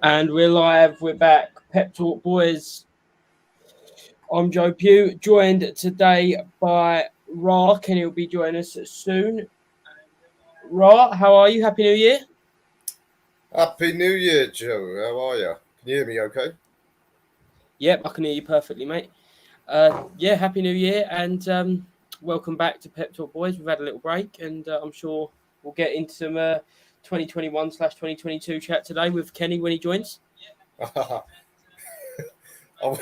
And we're live. We're back. Pep Talk Boys. I'm Joe Pugh, joined today by Ra. Kenny will be joining us soon. Ra, how are you? Happy New Year. Happy New Year, Joe. How are you? Can you hear me okay? Yep, I can hear you perfectly, mate. Yeah, Happy New Year and welcome back to Pep Talk Boys. We've had a little break and I'm sure we'll get into some 2021/2022 chat today with Kenny when he joins. Oh,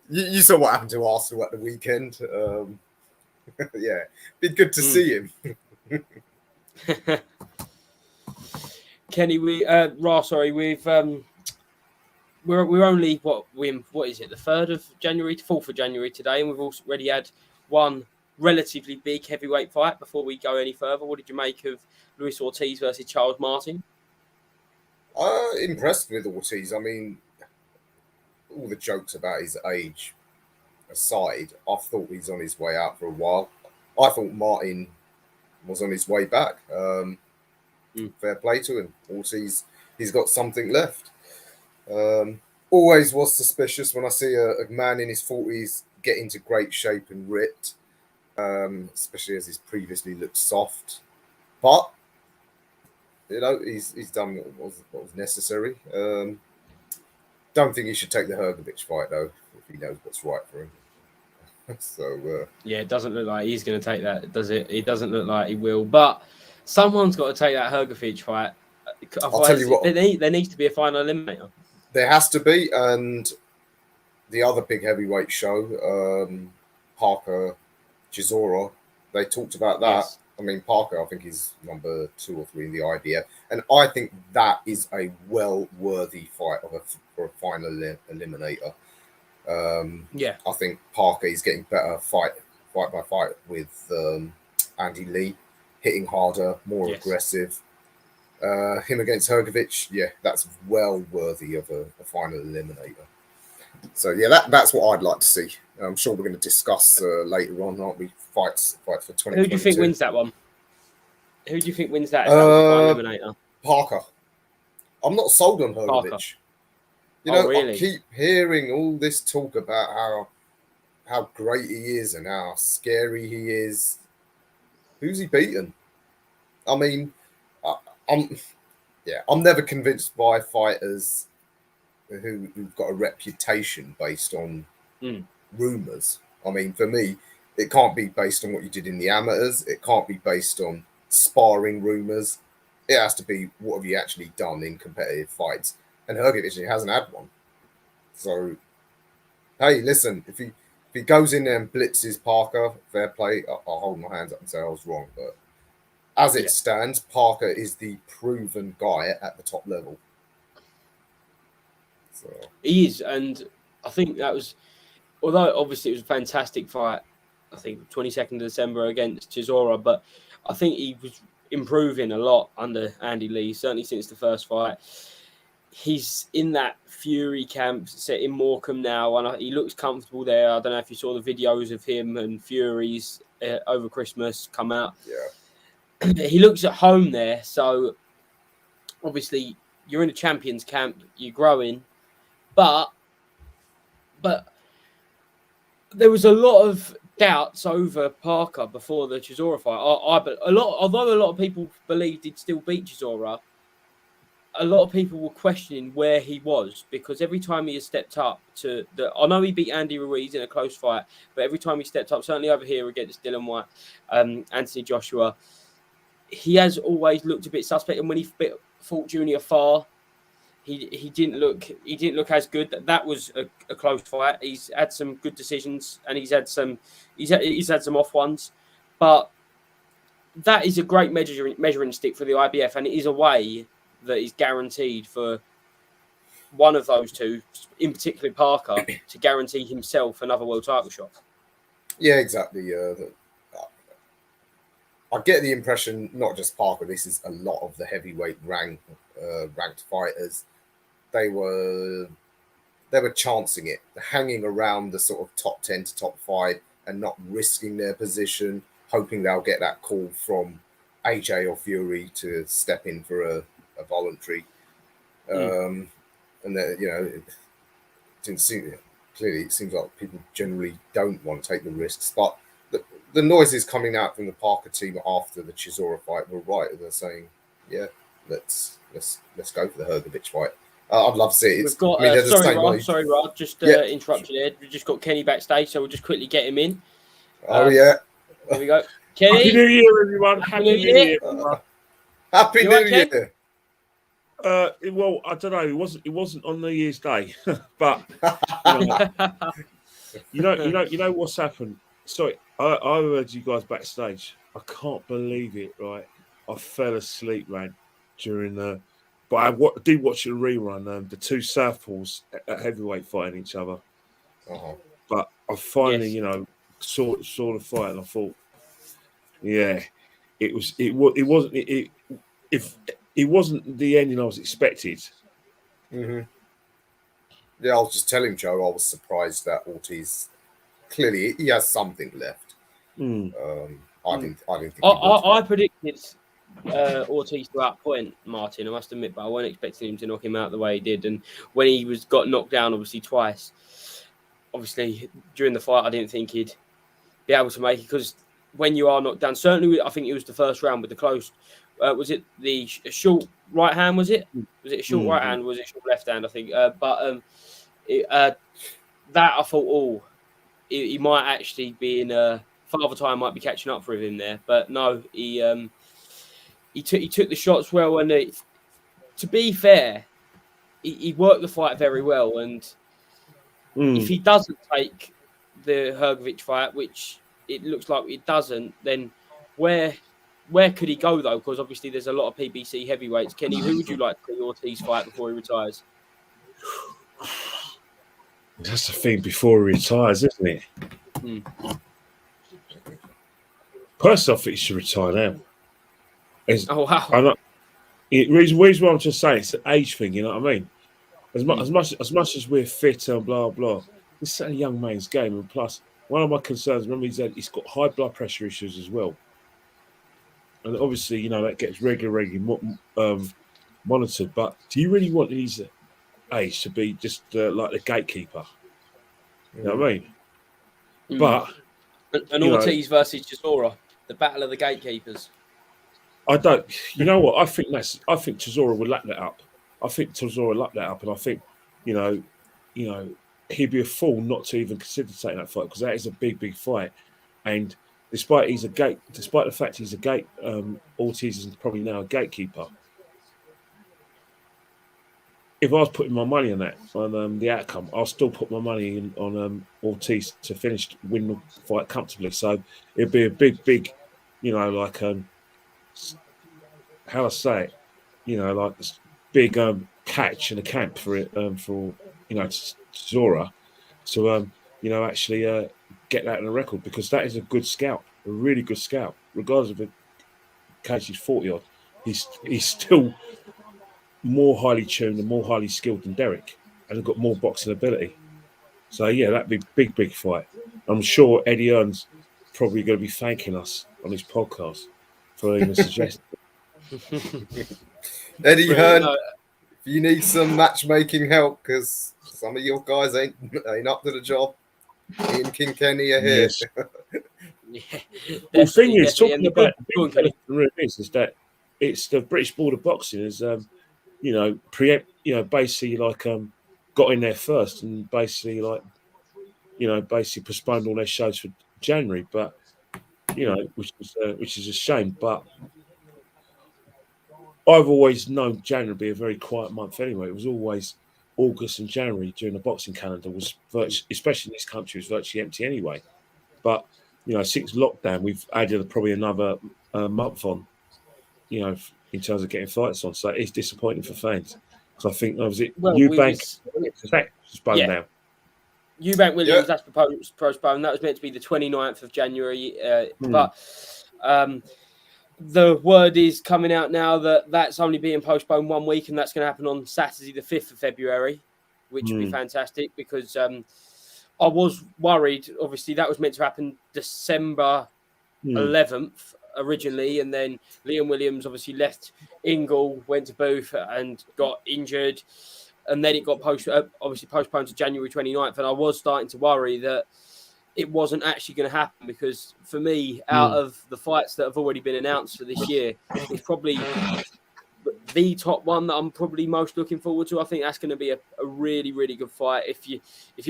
you saw what happened to Arsenal at the weekend. Yeah, been good to see him. Kenny, we're only what is it, the 3rd of January, 4th of January today, and we've already had one relatively big heavyweight fight. Before we go any further, what did you make of Luis Ortiz versus Charles Martin? Impressed with Ortiz. I mean, all the jokes about his age aside, I thought he's on his way out for a while. I thought Martin was on his way back. Fair play to him. Ortiz, he's got something left. Always was suspicious when I see a man in his 40s get into great shape and ripped, especially as he's previously looked soft. But he's done what was necessary. Don't think he should take the Hrgović fight though, if he knows what's right for him. So yeah, it doesn't look like he's going to take that, does it? It doesn't look like he will. But someone's got to take that Hrgović fight. I'll tell you what, there needs to be a final eliminator. There has to be, and the other big heavyweight show, Parker Chisora, they talked about that. Yes. I mean, Parker, I think he's number 2 or 3 in the IBF, and I think that is a well-worthy fight for a final eliminator. Yeah, I think Parker is getting better fight by fight with Andy Lee, hitting harder, more aggressive. Him against Hrgović, yeah, that's well worthy of a final eliminator. So yeah, that's what I'd like to see. I'm sure we're going to discuss later on, aren't we? Fights for 2022. Who do you think wins that one? Who do you think wins that? If that was the final eliminator? Parker. I'm not sold on Hrgović. You know, really? I keep hearing all this talk about how great he is and how scary he is. Who's he beaten? I mean, I'm never convinced by fighters who've got a reputation based on rumours. I mean, for me, it can't be based on what you did in the amateurs. It can't be based on sparring rumours. It has to be what have you actually done in competitive fights. And Hrgović hasn't had one. So, hey, listen, if he goes in there and blitzes Parker, fair play. I'll hold my hands up and say I was wrong. But as it stands, Parker is the proven guy at the top level. So. He is, and I think that was, although obviously it was a fantastic fight, I think 22nd of December against Chisora, but I think he was improving a lot under Andy Lee, certainly since the first fight. He's in that Fury camp set in Morecambe now, and he looks comfortable there. I don't know if you saw the videos of him and Fury's over Christmas come out. Yeah. He looks at home there, so obviously you're in a champions camp, you're growing, but there was a lot of doubts over Parker before the Chisora fight. Although a lot of people believed he'd still beat Chisora, a lot of people were questioning where he was, because every time he has stepped up I know he beat Andy Ruiz in a close fight, but every time he stepped up, certainly over here against Dillian Whyte, Anthony Joshua, he has always looked a bit suspect. And when he fought Junior Farr, he didn't look as good. That was a close fight. He's had some good decisions, and he's had some off ones, but that is a great measuring stick for the IBF, and it is a way that is guaranteed for one of those two, in particular Parker, to guarantee himself another world title shot. Yeah, exactly. I get the impression, not just Parker, this is a lot of the heavyweight ranked fighters. They were chancing it, hanging around the sort of top 10 to top 5 and not risking their position, hoping they'll get that call from AJ or Fury to step in for a voluntary. and that it didn't seem clearly. It seems like people generally don't want to take the risks, but the noises coming out from the Parker team after the Chisora fight were right. They're saying, "Yeah, let's go for the Hrgovic fight." I'd love to see it. We've got. they're the same Sorry, Rod. Just interrupted there. We just got Kenny backstage, so we'll just quickly get him in. Yeah. Here we go, Kenny. Happy New Year, everyone. Happy New Year. Happy New Year. Well, I don't know. It wasn't on New Year's Day, but you know what's happened. Sorry, I heard you guys backstage. I can't believe it. Right, I fell asleep, man, during the. But I did watch a rerun. The two Southpaws at heavyweight fighting each other. But I finally, saw the fight, and I thought, yeah, it wasn't the ending I was expected. Mm-hmm. Yeah, I was just telling Joe I was surprised that Ortiz clearly he has something left. I didn't think I predicted Ortiz to that point, Martin. I must admit, but I wasn't expecting him to knock him out the way he did. And when he got knocked down, obviously twice, during the fight, I didn't think he'd be able to make it, because when you are knocked down, certainly I think it was the first round with the close. Was it the short right hand? Was it a short right hand? Was it short left hand? I think. That I thought, he might actually be in Father Time might be catching up with him there, but no, he took the shots well, and to be fair, he worked the fight very well, and if he doesn't take the Hrgovic fight, which it looks like it doesn't, then where could he go though? Because obviously there's a lot of PBC heavyweights. Kenny, who would you like to see Ortiz fight before he retires? That's the thing, before he retires, isn't it? Personally, I think he should retire now. Oh wow! I know. Reason why I'm just saying, it's an age thing. You know what I mean? As much as we're fit and blah blah, this is a young man's game. And plus, one of my concerns, remember, he's got high blood pressure issues as well. And obviously, that gets regularly monitored. But do you really want his age to be just like the gatekeeper? You know what I mean? But Ortiz versus Chisora, the battle of the gatekeepers. I don't. You know what? I think Chisora would lap that up. I think Chisora lapped that up, and I think, he'd be a fool not to even consider taking that fight, because that is a big fight. And despite the fact he's a gate, Ortiz is probably now a gatekeeper. If I was putting my money on that, on the outcome, I'll still put my money on Ortiz to win the fight comfortably. So it'd be a big, how I say it, like this big catch in the camp for it, for Chisora to actually get that in the record, because that is a good scout, a really good scout, regardless of the case he's 40-odd. He's still more highly tuned and more highly skilled than Derek, and has got more boxing ability. So yeah, that'd be big fight. I'm sure Eddie Hearn's probably going to be thanking us on his podcast for even suggesting. Eddie Hearn, if you need some matchmaking help, because some of your guys ain't up to the job, me and King Kenny are here. Yes. The thing is, talking about is that it's the British Board of Boxing is, basically got in there first and basically postponed all their shows for January, but which is a shame. But I've always known January to be a very quiet month anyway. It was always August and January during the boxing calendar was especially in this country, was virtually empty anyway. But since lockdown, we've added probably another month on, in terms of getting fights on. So it's disappointing for fans. So I think Eubank postponed now. Eubank Williams, that's postponed. That was meant to be the 29th of January, but the word is coming out now that that's only being postponed 1 week, and that's going to happen on Saturday, the 5th of February, which would be fantastic, because I was worried. Obviously, that was meant to happen December 11th originally, and then Liam Williams obviously left Ingle, went to Booth and got injured. and then it got obviously postponed to January 29th, and I was starting to worry that it wasn't actually going to happen, because for me, out of the fights that have already been announced for this year, it's probably the top one that I'm probably most looking forward to. I think that's going to be a really, really good fight. If you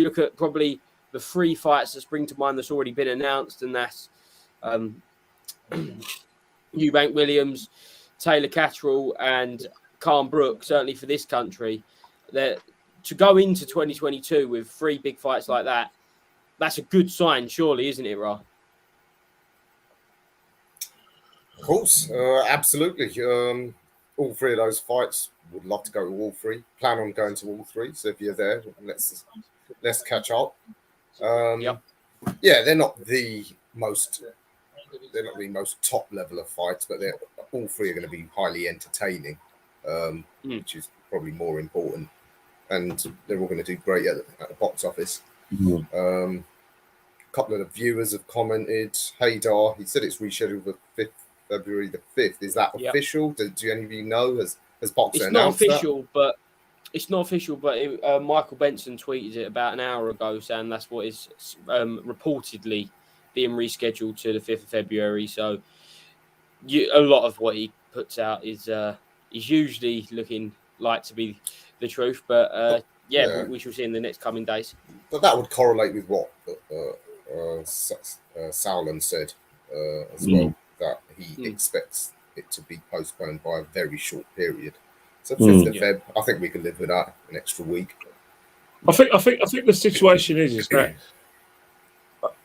look at probably the 3 fights that spring to mind that's already been announced, and that's Eubank Williams, Taylor Catterall, and Khan Brook, certainly for this country, that to go into 2022 with 3 big fights like that, that's a good sign, surely, isn't it, Ra? Of course, absolutely. All 3 of those fights, would love to go to all 3. Plan on going to all 3. So if you're there, let's catch up. Yep. Yeah, they're not the most top level of fights, but all 3 are going to be highly entertaining, which is probably more important. And they're all going to do great at the box office. A couple of the viewers have commented. Haydar, he said it's rescheduled for February the 5th. Is that official? Do any of you know? Has Boxer announced that? It's not official, but Michael Benson tweeted it about an hour ago saying that's what is reportedly being rescheduled to the 5th of February. So a lot of what he puts out is usually looking like to be the truth, but we shall see in the next coming days. But that would correlate with what Sauerland said as well, that he expects it to be postponed by a very short period. So 5th of Feb, I think we can live with that an extra week. I think the situation is that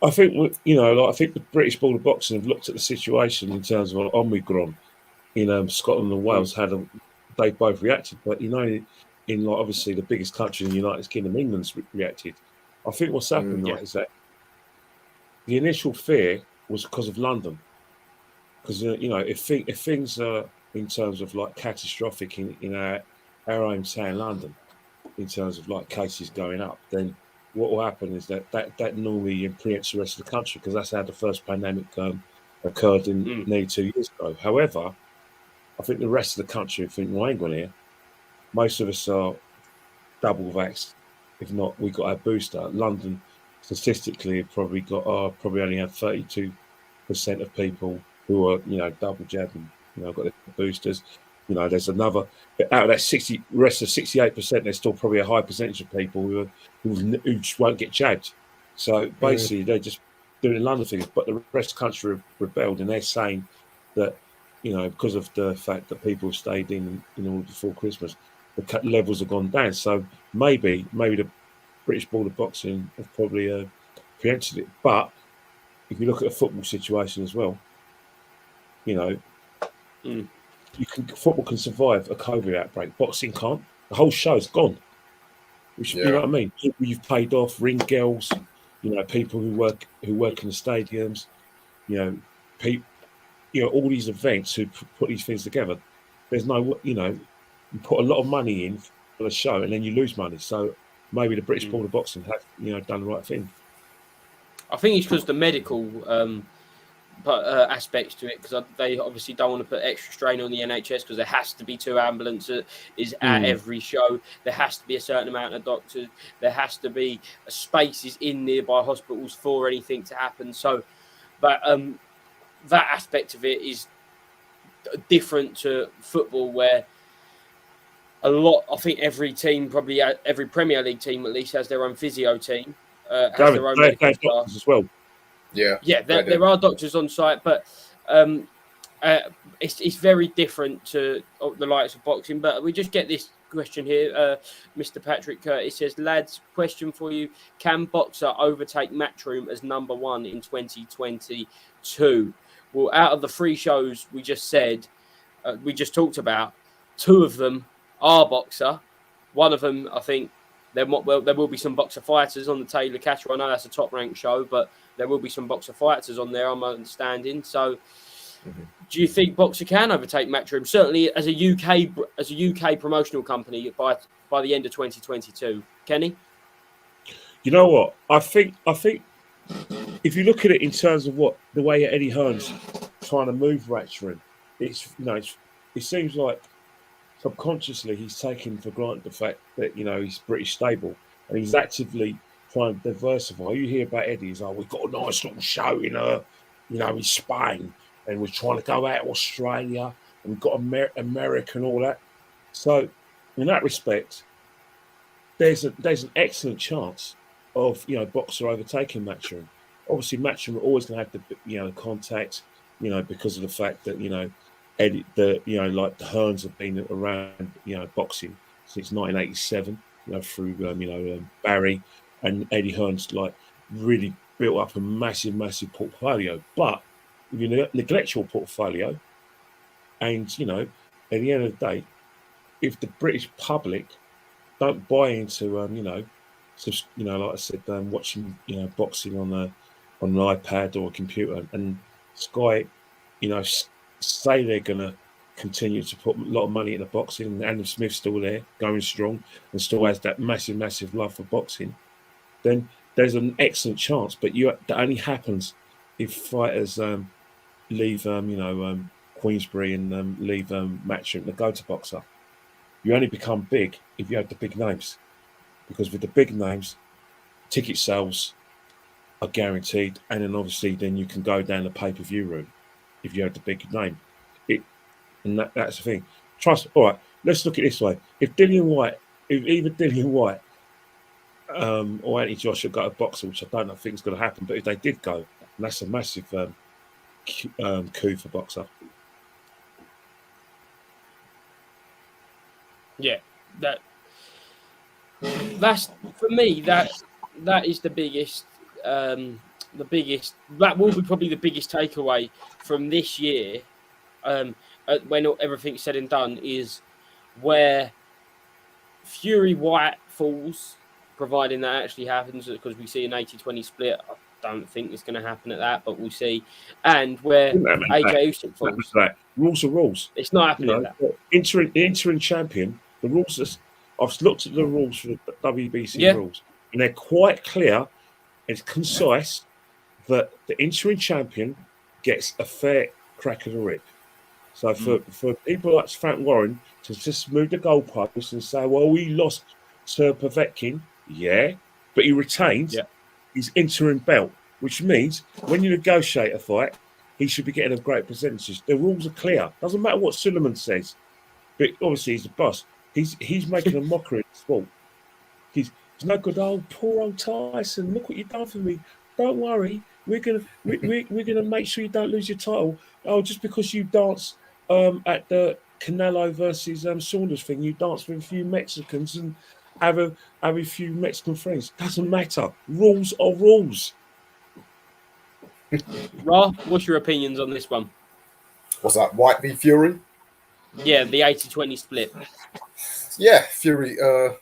I think I think the British Board of Boxing have looked at the situation in terms of Omicron in Scotland and Wales. They both reacted, but in obviously the biggest country in the United Kingdom, England's reacted. I think what's happened is that the initial fear was because of London, because if things are in terms of like catastrophic in our hometown London, in terms of like cases going up, then what will happen is that normally preempts the rest of the country, because that's how the first pandemic occurred nearly 2 years ago. However, I think the rest of the country think, well, hang on here, most of us are double vaxxed. If not, we got our booster. London, statistically, have probably only had 32% of people who are double jabbed and got their boosters. There's another out of that rest of 68%. There's still probably a high percentage of people who just won't get jabbed. So basically, they're just doing London things. But the rest of the country have rebelled, and they're saying that because of the fact that people have stayed in all before Christmas, the levels have gone down. So maybe the British Board of Boxing have probably preempted it. But if you look at the football situation as well, football can survive a COVID outbreak. Boxing can't. The whole show's gone. You know what I mean? People you've paid off, ring girls, people who work in the stadiums, all these events who put these things together. There's no, you put a lot of money in for the show and then you lose money. So maybe the British Board of Boxing have, done the right thing. I think it's because the medical aspects to it, because they obviously don't want to put extra strain on the NHS, because there has to be 2 ambulances at every show. There has to be a certain amount of doctors. There has to be spaces in nearby hospitals for anything to happen. So, but that aspect of it is different to football, where I think every team, probably every Premier League team at least, has their own physio team, has their own medical staff as well. Yeah, there are doctors on site, but it's very different to the likes of boxing. But we just get this question here. Mr. Patrick Curtis says, lads, question for you. Can Boxer overtake Matchroom as number 1 in 2022? Well, out of the 3 shows we just talked about, 2 of them are Boxer. One of them, I think, there will be some Boxer fighters on the Taylor Catterall. I know that's a top-ranked show, but there will be some Boxer fighters on there, I'm understanding. So, do you think Boxer can overtake Matchroom? Certainly, as a UK promotional company by the end of 2022, Kenny. You know what? I think if you look at it in terms of the way Eddie Hearn's trying to move Matchroom, it seems like subconsciously he's taking for granted the fact that he's British stable, and he's actively trying to diversify. You hear about Eddie, he's like, we've got a nice little show in Spain, and we're trying to go out to Australia, and we've got America and all that. So, in that respect, there's an excellent chance of Boxer overtaking Matchroom. Obviously, Matchroom are always going to have the contact, because of the fact that Eddie, like the Hearns have been around boxing since 1987, through Barry, and Eddie Hearns like really built up a massive portfolio. But if you neglect your portfolio, and at the end of the day, if the British public don't buy into like I said, watching boxing on an iPad or a computer, and Sky say they're gonna continue to put a lot of money into boxing, and Adam Smith's still there going strong and still has that massive love for boxing, then there's an excellent chance. But that only happens if fighters leave Queensberry and leave Matchroom to go to Boxer. You only become big if you have the big names, because with the big names, ticket sales are guaranteed, and then obviously you can go down the pay-per-view route if you have the big name. That's the thing. All right, let's look at it this way. If either Dillian White or Anthony Joshua go to Boxer, which I don't think is going to happen, but if they did go, that's a massive coup for Boxer. Yeah, that's for me. That is the biggest. That will be probably the biggest takeaway from this year. When everything's said and done, is where Fury White falls, providing that actually happens, because we see an 80-20 split. I don't think it's going to happen at that, but we'll see. And where AJ Usyk falls. Rules are rules. It's not happening at that. Interim champion. The rules I've looked at the rules for the WBC rules, and they're quite clear and concise that the interim champion gets a fair crack of the whip. So for people like Frank Warren to just move the goalposts and say, well, we lost to Povetkin, but he retained his interim belt, which means when you negotiate a fight, he should be getting a great percentage. The rules are clear. Doesn't matter what Suleiman says, but obviously he's the boss. He's making a mockery of the sport. He's no good. Oh, poor old Tyson! Look what you've done for me. Don't worry, we're gonna make sure you don't lose your title. Oh, just because you dance at the Canelo versus Saunders thing, you dance with a few Mexicans and have a few Mexican friends. Doesn't matter. Rules are rules. Ra, what's your opinions on this one? What's that? White v Fury? Yeah, the 80-20 split. Yeah, Fury.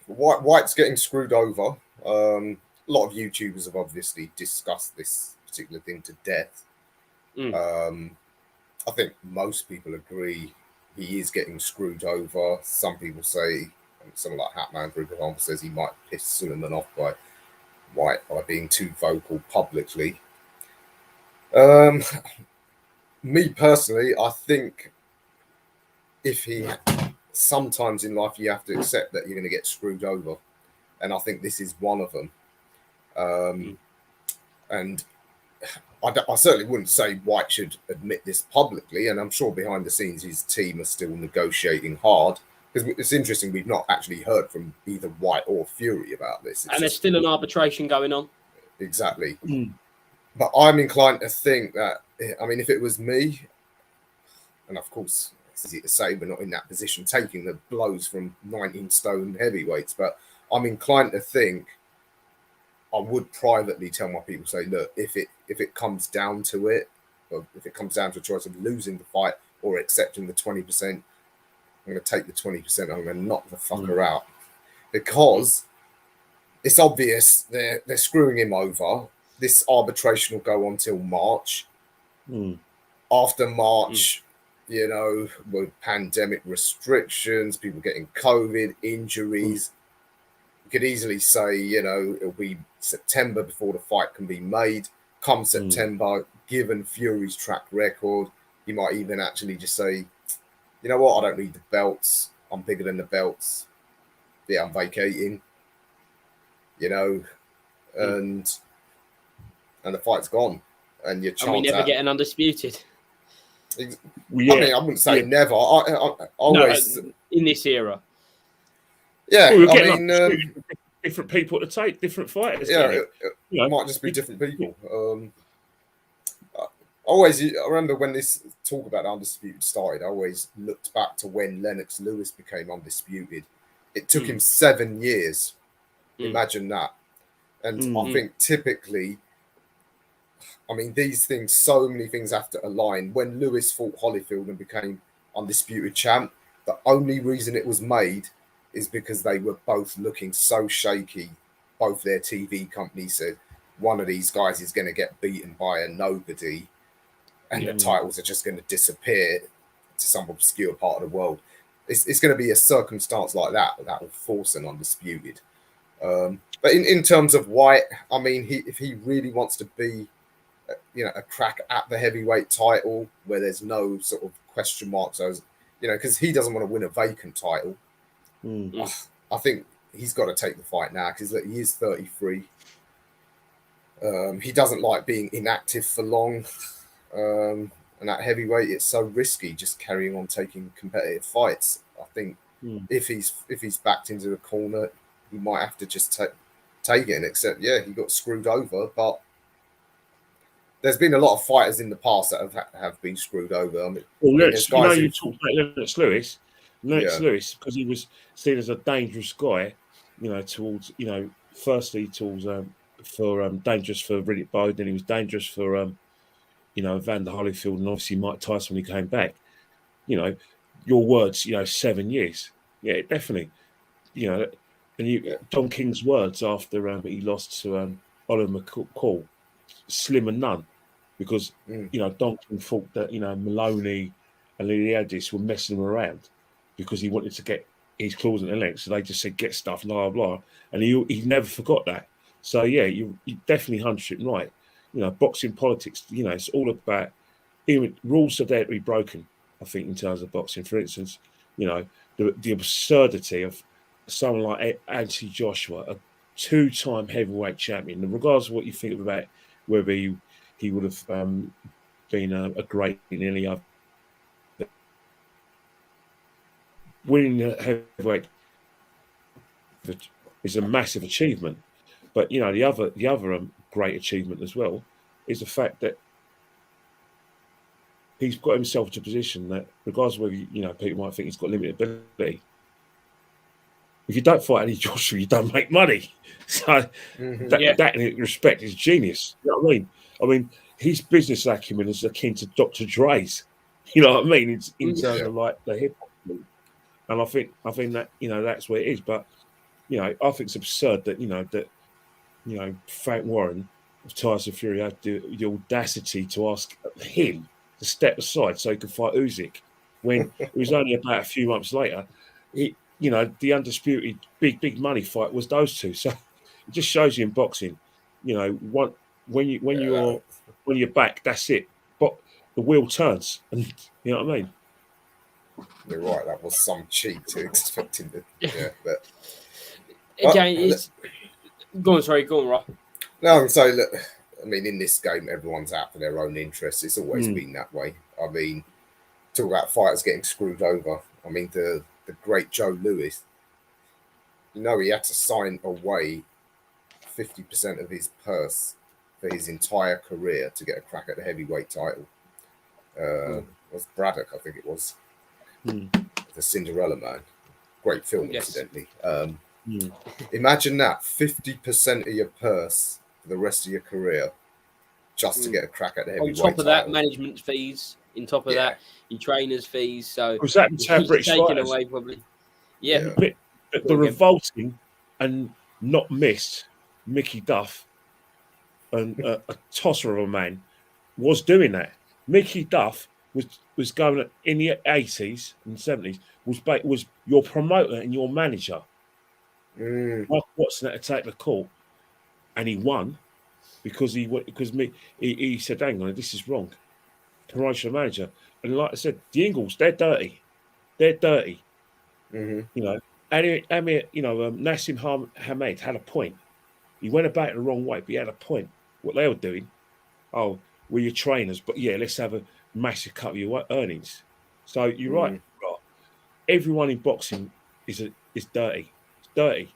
White's getting screwed over. A lot of YouTubers have obviously discussed this particular thing to death. I think most people agree he is getting screwed over. Some people say, someone like Hatman, for example, says he might piss Suleiman off by White by being too vocal publicly. Me personally, I think sometimes in life you have to accept that you're going to get screwed over, and I think this is one of them. And I certainly wouldn't say White should admit this publicly, and I'm sure behind the scenes his team are still negotiating hard, because it's interesting, we've not actually heard from either White or Fury about this. And there's still an arbitration going on. Exactly. But I'm inclined to think that, I mean, if it was me, and of course it's easy to say we're not in that position taking the blows from 19-stone heavyweights, but I'm inclined to think I would privately tell my people, say, look, if it comes down to it, or if it comes down to a choice of losing the fight or accepting the 20%, I'm going to take the 20%. I'm going to knock the fucker out, because it's obvious they're screwing him over. This arbitration will go on till March. After March, with pandemic restrictions, people getting COVID, injuries, you could easily say, it'll be September before the fight can be made. Come September, given Fury's track record, he might even actually just say, you know what, I don't need the belts. I'm bigger than the belts. Yeah, I'm vacating. You know, and the fight's gone, and your chance. And we never get an undisputed. Well, I mean, I wouldn't say never. I always in this era. Yeah, well, I mean, different people to take, different fighters. Yeah, it might just be different people. I remember when this talk about undisputed started. I always looked back to when Lennox Lewis became undisputed. It took him 7 years. Imagine that. And I think typically, I mean, these things, so many things have to align. When Lewis fought Holyfield and became undisputed champ, the only reason it was made is because they were both looking so shaky. Both their TV companies said one of these guys is going to get beaten by a nobody, and the titles are just going to disappear to some obscure part of the world. It's going to be a circumstance like that will force an undisputed. But in terms of White, I mean, if he really wants to be, a crack at the heavyweight title where there's no sort of question marks, because he doesn't want to win a vacant title. I think he's got to take the fight now because he is 33. He doesn't like being inactive for long. And at heavyweight, it's so risky just carrying on taking competitive fights. I think if he's backed into the corner, he might have to just take it and accept, he got screwed over. But there's been a lot of fighters in the past that have been screwed over. I mean, you talked about Lennox Lewis. Lewis, because he was seen as a dangerous guy, towards, firstly towards dangerous for Riddick Bowe, then he was dangerous for Evander Holyfield, and obviously Mike Tyson when he came back. Your words, 7 years. Yeah, definitely. And Don King's words after he lost to Oliver McCall, slim and none, because Don King thought that Maloney and Leonidas were messing him around because he wanted to get his claws in the length. So they just said get stuff, blah blah, and he never forgot that. So you definitely 100% right. Boxing politics. It's all about rules are there to be broken. I think in terms of boxing, for instance, the absurdity of someone like Anthony Joshua, a 2-time heavyweight champion, and regardless of what you think about whether he would have been a great in any other, winning the heavyweight is a massive achievement. But the other great achievement as well is the fact that he's got himself to a position that, regardless of whether people might think he's got limited ability, if you don't fight any Joshua, you don't make money. So that in respect is genius. You know what I mean? I mean, his business acumen is akin to Dr. Dre's. You know what I mean? It's in terms of like the hip hop. And I think that that's where it is. But I think it's absurd that Frank Warren of Tyson Fury had the audacity to ask him to step aside so he could fight Usyk when it was only about a few months later. The undisputed big money fight was those two. So it just shows you in boxing, when you're back, that's it. But the wheel turns, and you know what I mean. You're right. That was some cheat to expect him to. But again, go on, Rob. No, so look, I mean, in this game, everyone's out for their own interests. It's always been that way. I mean, talk about fighters getting screwed over. I mean, the great Joe Louis, he had to sign away 50% of his purse for his entire career to get a crack at the heavyweight title. It was Braddock, I think it was. The Cinderella Man. Great film, incidentally. Imagine that, 50% of your purse for the rest of your career just to get a crack at the heavyweight title. On top of that, management fees. On top of that, your trainers' fees. So was that British taken away probably? Yeah. The revolting and not missed Mickey Duff, and a tosser of a man, was doing that. Mickey Duff was going in the 80s and 70s, was your promoter and your manager. Mark Watson had to take the call, and he won because he said, "Hang on, this is wrong." Promotional manager, and like I said, the Ingles, they're dirty. Hmm. You know, Nassim Hamed had a point. He went about it the wrong way, but he had a point. What they were doing, oh, we're your trainers, but yeah, let's have a massive cut of your earnings. So you're right. Mm. Everyone in boxing is dirty. It's dirty.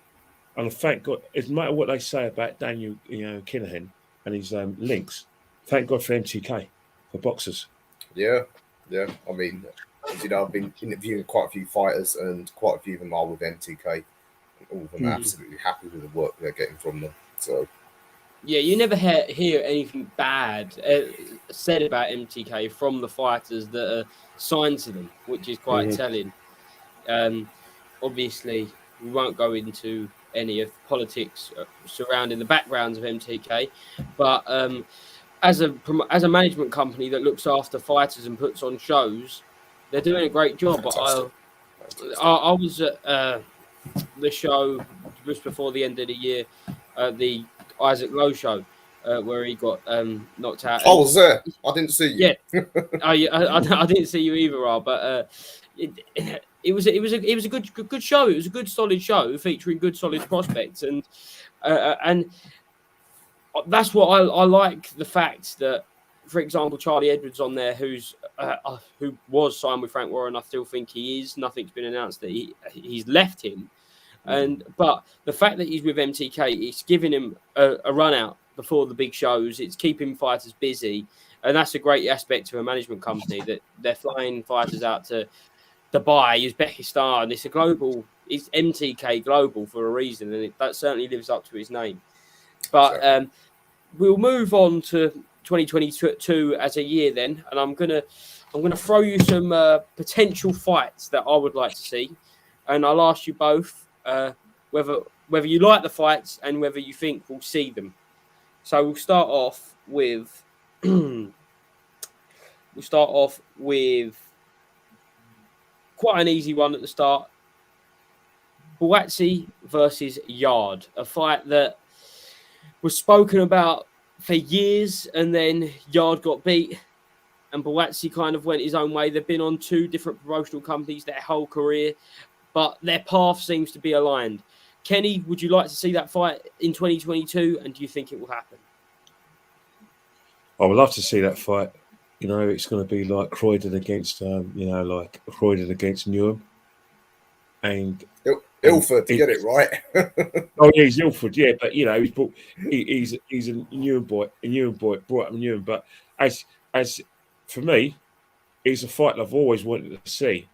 And thank God, it doesn't matter what they say about Daniel, Kinahan and his links. Thank God for MTK for boxers. Yeah, yeah. I mean, as you know, I've been interviewing quite a few fighters, and quite a few of them are with MTK. All of them are Mm. absolutely happy with the work they're getting from them. So, Yeah, you never hear anything bad said about MTK from the fighters that are signed to them, which is quite mhm. telling. Um, Obviously, we won't go into any of the politics surrounding the backgrounds of MTK, but as a management company that looks after fighters and puts on shows, they're doing a great job. But Fantastic. I was at the show just before the end of the year, the Isaac Lowe show, where he got knocked out. I And was there. I didn't see you. yeah, I didn't see you either, Rob, but it was a good show. It was a good solid show featuring good solid prospects, and that's what I like the fact that, for example, Charlie Edwards on there, who was signed with Frank Warren. I still think he is. Nothing's been announced that he's left him, but the fact that he's with MTK, it's giving him a run out before the big shows. It's keeping fighters busy, and that's a great aspect to a management company that they're flying fighters out to Dubai, Uzbekistan. It's MTK Global for a reason, and that certainly lives up to his name. But Exactly. we'll move on to 2022 as a year then, and I'm gonna throw you some potential fights that I would like to see, and I'll ask you both whether you like the fights and whether you think we'll see them. So we'll start off with quite an easy one at the start. Buatsi versus Yard, a fight that was spoken about for years, and then Yard got beat, and Buatsi kind of went his own way. They've been on two different promotional companies their whole career, but their path seems to be aligned. Kenny, would you like to see that fight in 2022, and do you think it will happen? I would love to see that fight. It's going to be like Croydon against, like Croydon against Newham. And Ilford, get it right. oh yeah, he's Ilford, yeah, but he's a Newham boy, brought up in Newham. But as for me, it's a fight I've always wanted to see.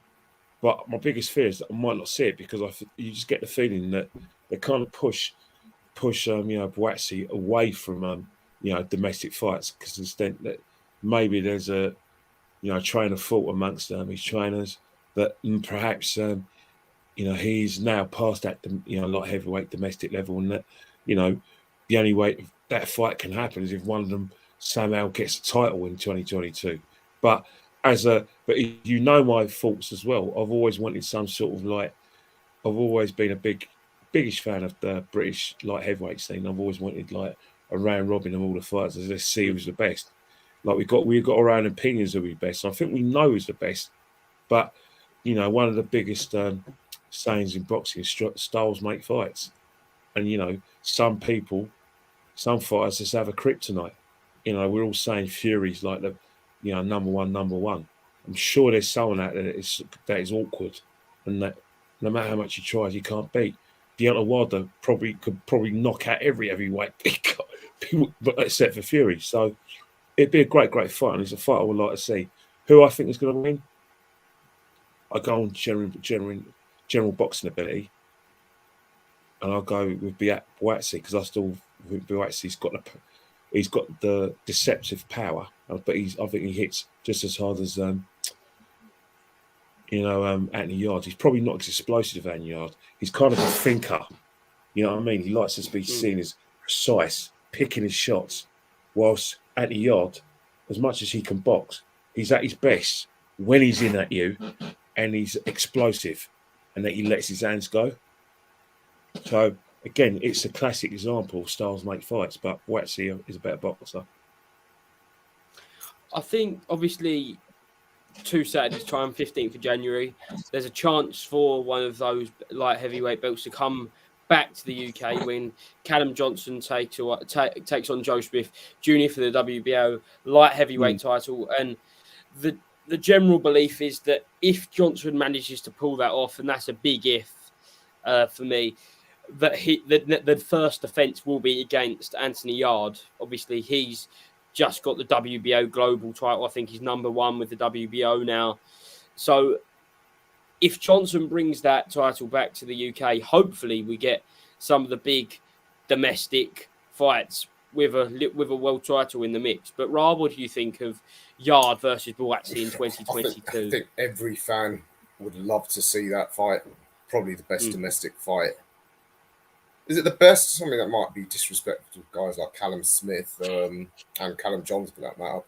But my biggest fear is that I might not see it because you just get the feeling that they kind of push Buatsi away from domestic fights because that maybe there's a train of thought amongst his trainers that perhaps he's now past that light heavyweight domestic level, and that the only way that fight can happen is if one of them somehow gets a title in 2022. But my thoughts as well. I've always wanted some sort of I've always been a biggest fan of the British light heavyweight scene. I've always wanted a round robin of all the fighters. Let's see who's the best. We've got our own opinions of who's best. I think we know who's the best, but one of the biggest sayings in boxing is styles make fights, and some fighters just have a kryptonite. We're all saying Fury's like the number one. I'm sure there's someone out there that is awkward, and that no matter how much he tries, he can't beat. Deontay Wilder could probably knock out every heavyweight, but except for Fury. So it'd be a great fight, and it's a fight I would like to see. Who I think is going to win? I go on general boxing ability, and I'll go with Buatsi because I still think Buatsi's got the deceptive power, but I think he hits just as hard as Anthony Yarde. He's probably not as explosive as Anthony Yarde. He's kind of a thinker. You know what I mean? He likes to be seen as precise, picking his shots. Whilst Anthony Yarde, as much as he can box, he's at his best when he's in at you, and he's explosive, and that he lets his hands go. So again, it's a classic example of styles make fights, but Buatsi is a better boxer. I think obviously 2 Saturdays time, 15th of January. There's a chance for one of those light heavyweight belts to come back to the UK when Callum Johnson takes on Joe Smith Jr. for the WBO light heavyweight title. And the general belief is that if Johnson manages to pull that off, and that's a big if for me, that the first defence will be against Anthony Yard. Obviously, he's just got the WBO global title. I think he's number 1 with the WBO now. So if Johnson brings that title back to the UK, hopefully we get some of the big domestic fights with a world title in the mix. But Ra, what do you think of Yard versus Buatsi in 2022? I think every fan would love to see that fight. Probably the best domestic fight. Is it the best? Something that might be disrespectful to guys like Callum Smith and Callum Johnson for that matter.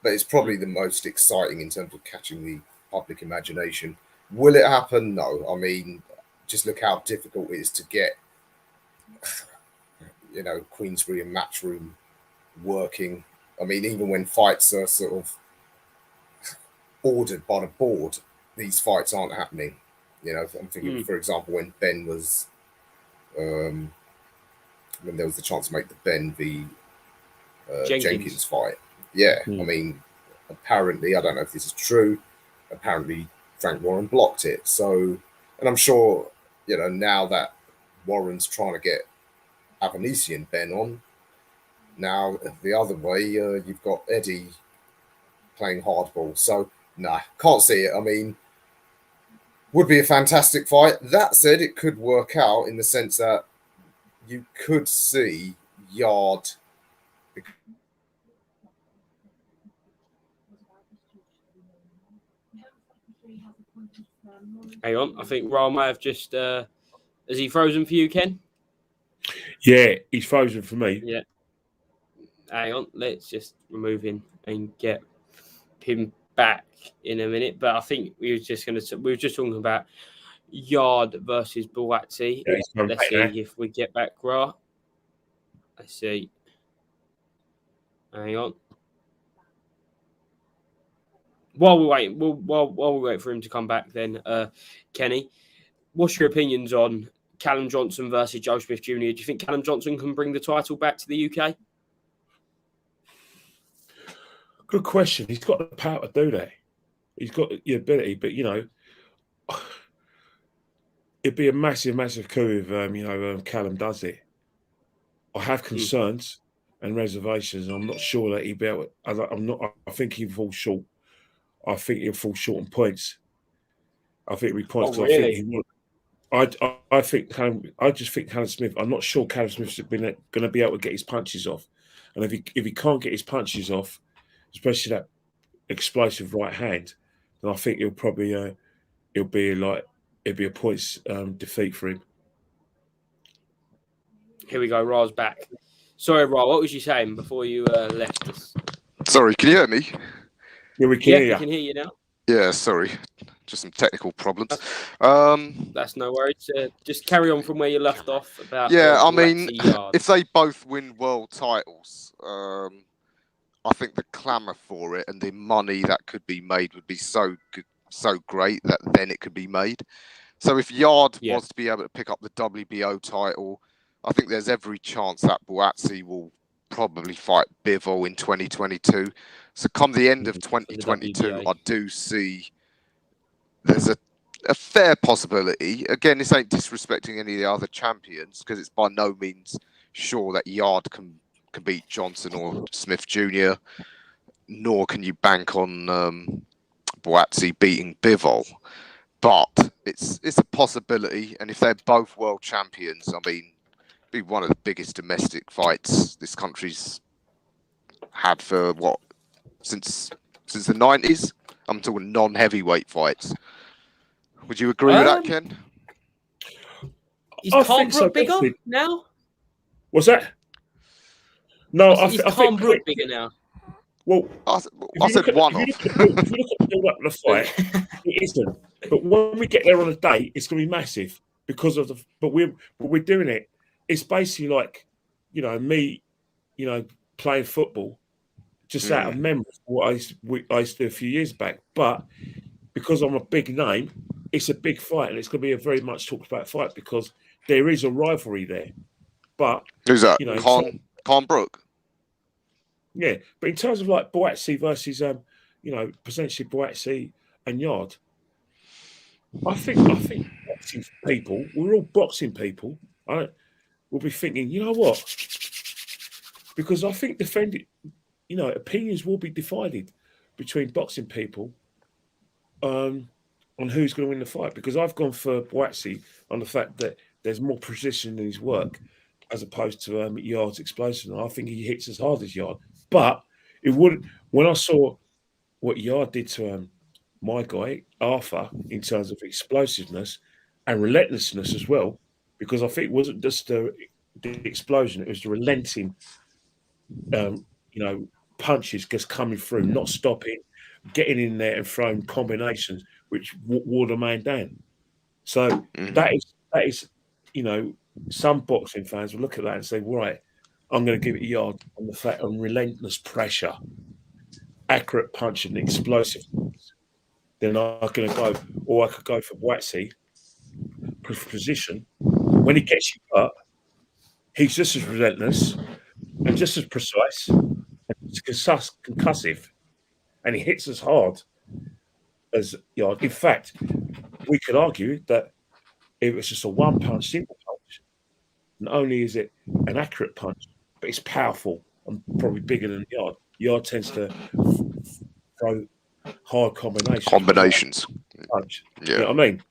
But it's probably the most exciting in terms of catching the public imagination. Will it happen? No. I mean, just look how difficult it is to get, Queensbury and Matchroom working. I mean, even when fights are sort of ordered by the board, these fights aren't happening. I'm thinking, for example, when Ben was, when there was the chance to make the Ben v Jenkins fight. Yeah, I mean, apparently, I don't know if this is true, apparently Frank Warren blocked it. So, and I'm sure, now that Warren's trying to get Avanesi and Ben on, now the other way, you've got Eddie playing hardball. So, nah, can't see it. I mean, would be a fantastic fight. That said, it could work out in the sense that you could see Yard. Hang on, I think Ra may have just... is he frozen for you, Ken? Yeah, he's frozen for me. Yeah. Hang on, let's just remove him and get him back in a minute. But I think we were just talking about Yard versus Buatsi. Yeah, let's see if we get back Ra. Let's see. Hang on. While we wait, while we wait for him to come back, then Kenny, what's your opinions on Callum Johnson versus Joe Smith Jr.? Do you think Callum Johnson can bring the title back to the UK? Good question. He's got the power to do that. He's got the ability, but it'd be a massive, massive coup if Callum does it. I have concerns and reservations. I'm not sure that he'd be able. I think he'll fall short. I think he'll fall short on points. I think he points. Oh, really? I think Callum Smith. I'm not sure Callum Smith's going to be able to get his punches off, and if he can't get his punches off, especially that explosive right hand, then I think it'll be a points defeat for him. Here we go. Ra's back. Sorry, Ra. What was you saying before you left us? Sorry, can you hear me? Yeah, we can hear you. I can hear you now. Yeah, sorry. Just some technical problems. That's no worries. Just carry on from where you left off. About I mean, if they both win world titles, I think the clamour for it and the money that could be made would be so good, so great that then it could be made. So if Yard was to be able to pick up the WBO title, I think there's every chance that Buatsi will probably fight Bivol in 2022. So come the end of 2022, I do see there's a fair possibility. Again, this ain't disrespecting any of the other champions because it's by no means sure that Yard can beat Johnson or Smith Jr., nor can you bank on Buatsi beating Bivol. But it's a possibility, and if they're both world champions, I mean, be one of the biggest domestic fights this country's had for since the 90s. I'm talking non-heavyweight fights. Would you agree with that, Ken? Is Carl Brook bigger now? What's that? No, is Carl Brook bigger now? Well, I said one off. If you look at the fight, it isn't. But when we get there on a date, it's going to be massive because of the. But we're doing it. It's basically like, me, playing football, just out of memory, what I used to do a few years back. But because I'm a big name, it's a big fight, and it's going to be a very much talked about fight because there is a rivalry there. But who's that? You know, Khan Brook. Yeah, but in terms of like Buatsi versus potentially Buatsi and Yard, I think boxing people, we're all boxing people. We'll be thinking, you know what? Because I think opinions will be divided between boxing people on who's going to win the fight. Because I've gone for Buatsi on the fact that there's more precision in his work as opposed to Yard's explosion. I think he hits as hard as Yard. But it wouldn't. When I saw what Yard did to my guy Arthur in terms of explosiveness and relentlessness as well, because I think it wasn't just the explosion; it was the relenting, punches just coming through, not stopping, getting in there and throwing combinations which wore the man down. So that is, some boxing fans will look at that and say, right, I'm going to give it a Yard on the fact of relentless pressure, accurate punch and explosiveness. Then I could go for Buatsi position. When he gets you up, he's just as relentless and just as precise and concussive, and he hits as hard as Yard. In fact, we could argue that it was just a one-punch, single punch. Not only is it an accurate punch, but it's powerful and probably bigger than Yard. Yard tends to throw hard combinations. Punch. Yeah. You know what I mean?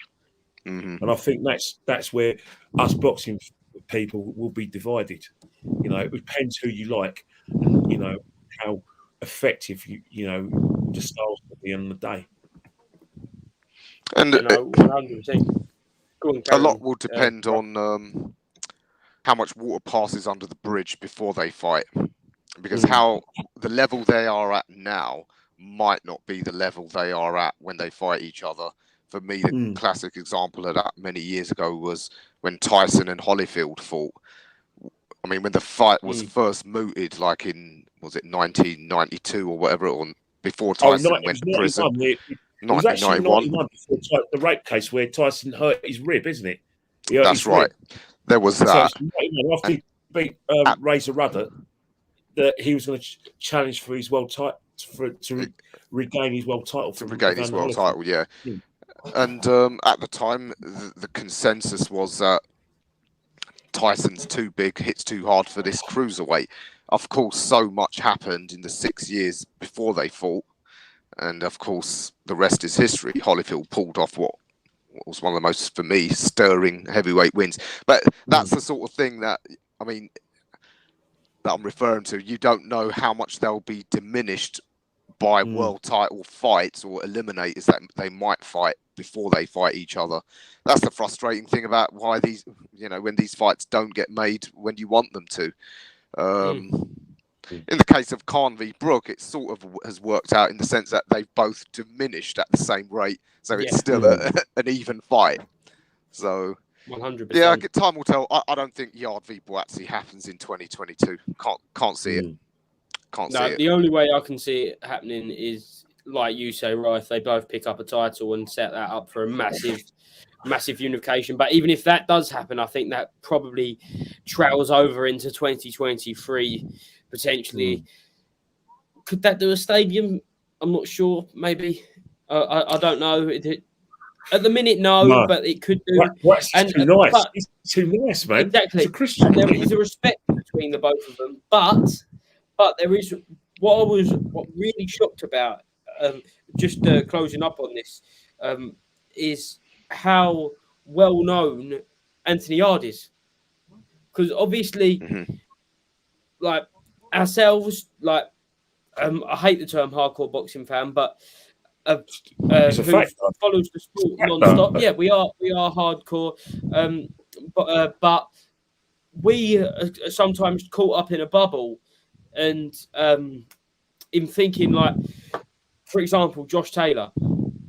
Mm-hmm. And I think that's where us boxing people will be divided. It depends who you like, and how effective the styles will be on the day. And 100%. A lot will depend on how much water passes under the bridge before they fight, because how the level they are at now might not be the level they are at when they fight each other. For me, the classic example of that many years ago was when Tyson and Holyfield fought. I mean, when the fight was first mooted, like in, was it 1992 or whatever, or before Tyson went to prison. It was actually 1991 before the rape case where Tyson hurt his rib, isn't it? That's right. There was that. So after he beat Razor Rudder, that he was going to challenge for his world title, to regain his world title. To regain his world title, yeah. And at the time, the consensus was that Tyson's too big, hits too hard for this cruiserweight. Of course, so much happened in the 6 years before they fought. And of course, the rest is history. Holyfield pulled off what was one of the most, for me, stirring heavyweight wins. But that's the sort of thing that I'm referring to. You don't know how much they'll be diminished by world title fights or eliminators that they might fight before they fight each other. That's the frustrating thing about why these, when these fights don't get made when you want them to. In the case of Khan v Brook, it sort of has worked out in the sense that they've both diminished at the same rate, so it's still an even fight. So 100%. Yeah, time will tell. I don't think Yard v Buatsi happens in 2022. Can't see it. Can't see it. The only way I can see it happening is, like you say, right, if they both pick up a title and set that up for a massive unification. But even if that does happen, I think that probably trails over into 2023 potentially. Could that do a stadium? I'm not sure. Maybe. I don't know. At the minute, no, but it could do. What's too nice? It's too nice, man. Exactly. And there is a respect between the both of them, but there is what really shocked about. Just closing up on this, is how well known Anthony Yard is, because obviously, like ourselves, like I hate the term hardcore boxing fan, but who follows the sport non-stop. Yeah, we are hardcore, but we are sometimes caught up in a bubble, and in thinking, like, for example, Josh Taylor,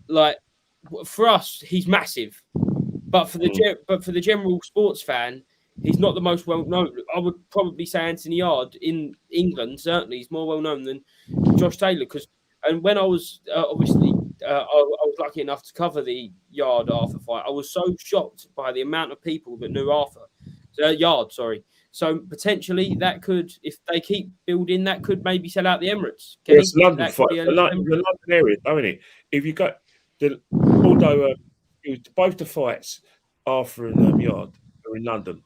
like, for us, he's massive, but for the general sports fan, He's not the most well known. I would probably say Anthony Yard in England, certainly, he's more well known than Josh Taylor. And when I was obviously, I was lucky enough to cover the Yard Arthur fight. I was so shocked by the amount of people that knew Yard. Sorry. So potentially that could, if they keep building, that could maybe sell out the Emirates. It's London fight, the London area, don't it? If you got although both the fights, Arthur and Yard, are in London.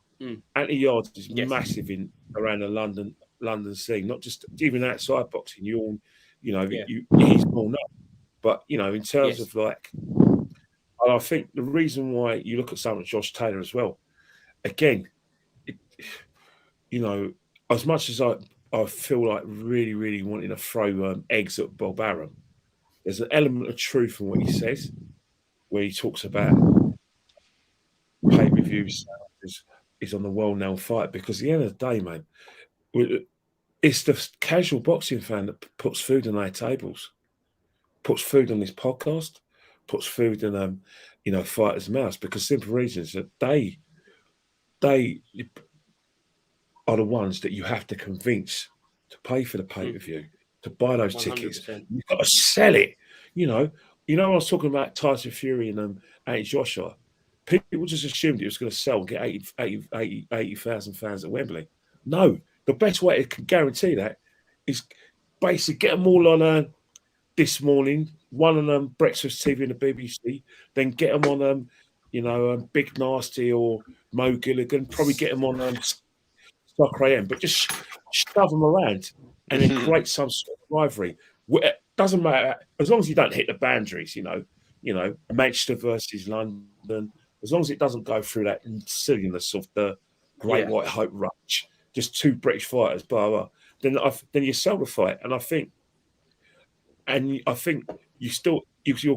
Anthony Yard is massive in around the London scene, not just even outside boxing. He's more known, but in terms of like, and I think the reason why you look at someone like Josh Taylor as well, again, as much as I feel like really, really wanting to throw eggs at Bob Arum, there's an element of truth in what he says, where he talks about pay-per-views is on the well-known fight, because at the end of the day, man, it's the casual boxing fan that puts food on their tables, puts food on this podcast, puts food in fighters' mouths, because simple reasons that they are the ones that you have to convince to pay for the pay-per-view, to buy those 100%. Tickets. You've got to sell it. I was talking about Tyson Fury and Anthony Joshua. People just assumed it was going to sell and get 80,000 fans at Wembley. No, the best way to guarantee that is basically get them all on this morning, one on Breakfast TV and the BBC, then get them on Big Nasty or Mo Gilligan, probably get them on Soccer AM, but just shove them around and then create some sort of rivalry. It doesn't matter, as long as you don't hit the boundaries, Manchester versus London, as long as it doesn't go through that silliness of the Great White Hope rush, just two British fighters, blah, blah, then you sell the fight. And I think you'll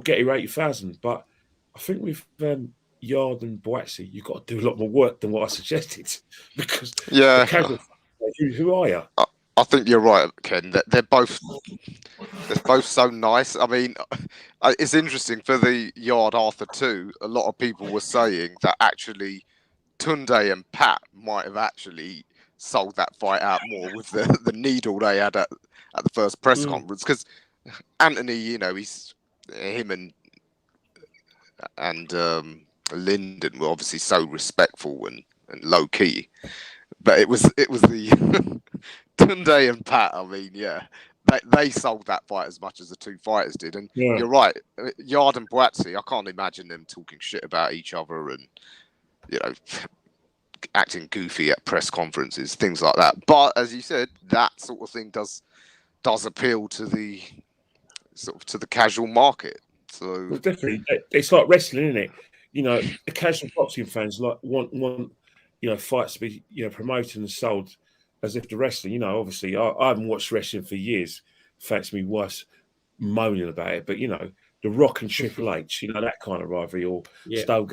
get your 80,000, but I think with Yard and Boatsy, you've got to do a lot more work than what I suggested, because who are you? I think you're right, Ken. They're both so nice. I mean, it's interesting for the Yard Arthur 2. A lot of people were saying that actually Tunde and Pat might have actually sold that fight out more with the needle they had at the first press conference, because Anthony, he's him and Lyndon were obviously so respectful and low key, but it was the Tunde and Pat. I mean, they sold that fight as much as the two fighters did. And you're right, Yard and Boatsy, I can't imagine them talking shit about each other and acting goofy at press conferences, things like that. But as you said, that sort of thing does appeal to the casual market. So well, definitely, it's like wrestling, isn't it? The casual boxing fans want fights to be promoted and sold as if the wrestling. Obviously, I haven't watched wrestling for years. Thanks me wife's moaning about it, but The Rock and Triple H, that kind of rivalry, or Stone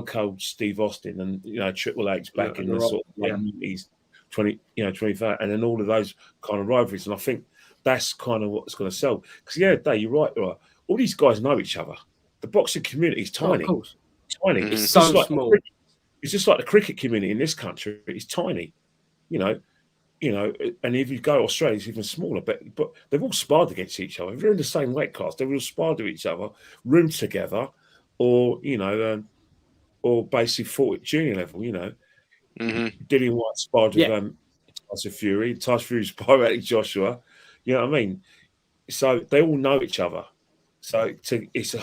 Cold Steve Austin and Triple H back in the sort of 90s, 25, and then all of those kind of rivalries. And I think that's kind of what's going to sell. Because at the end of the day, you're right. All these guys know each other. The boxing community is tiny. Oh, of course. Tiny. It's so small. It's just like the cricket community in this country. It's tiny. And if you go to Australia, it's even smaller. But they've all sparred against each other. If they're in the same weight class, they've all sparred with each other, roomed together, or or basically fought at junior level. Dillian White sparred with Tyson Fury. Tyson Fury sparred with Joshua. You know what I mean? So they all know each other. So it's it's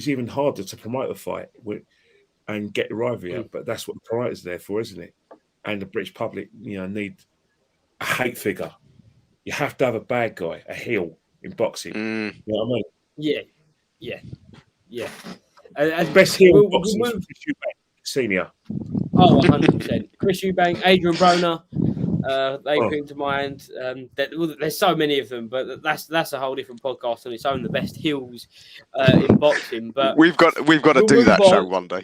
even harder to promote a fight and get the rivalry out. But that's what the promoters are there for, isn't it? And the British public, need a hate figure. You have to have a bad guy, a heel in boxing. You know what I mean? Yeah. Best heel in boxing is Chris Eubank, senior. Oh, 100%. Chris Eubank, Adrian Broner, they came to mind. There's so many of them, but that's a whole different podcast on its own. The best heels in boxing. But we've got to do that show one day.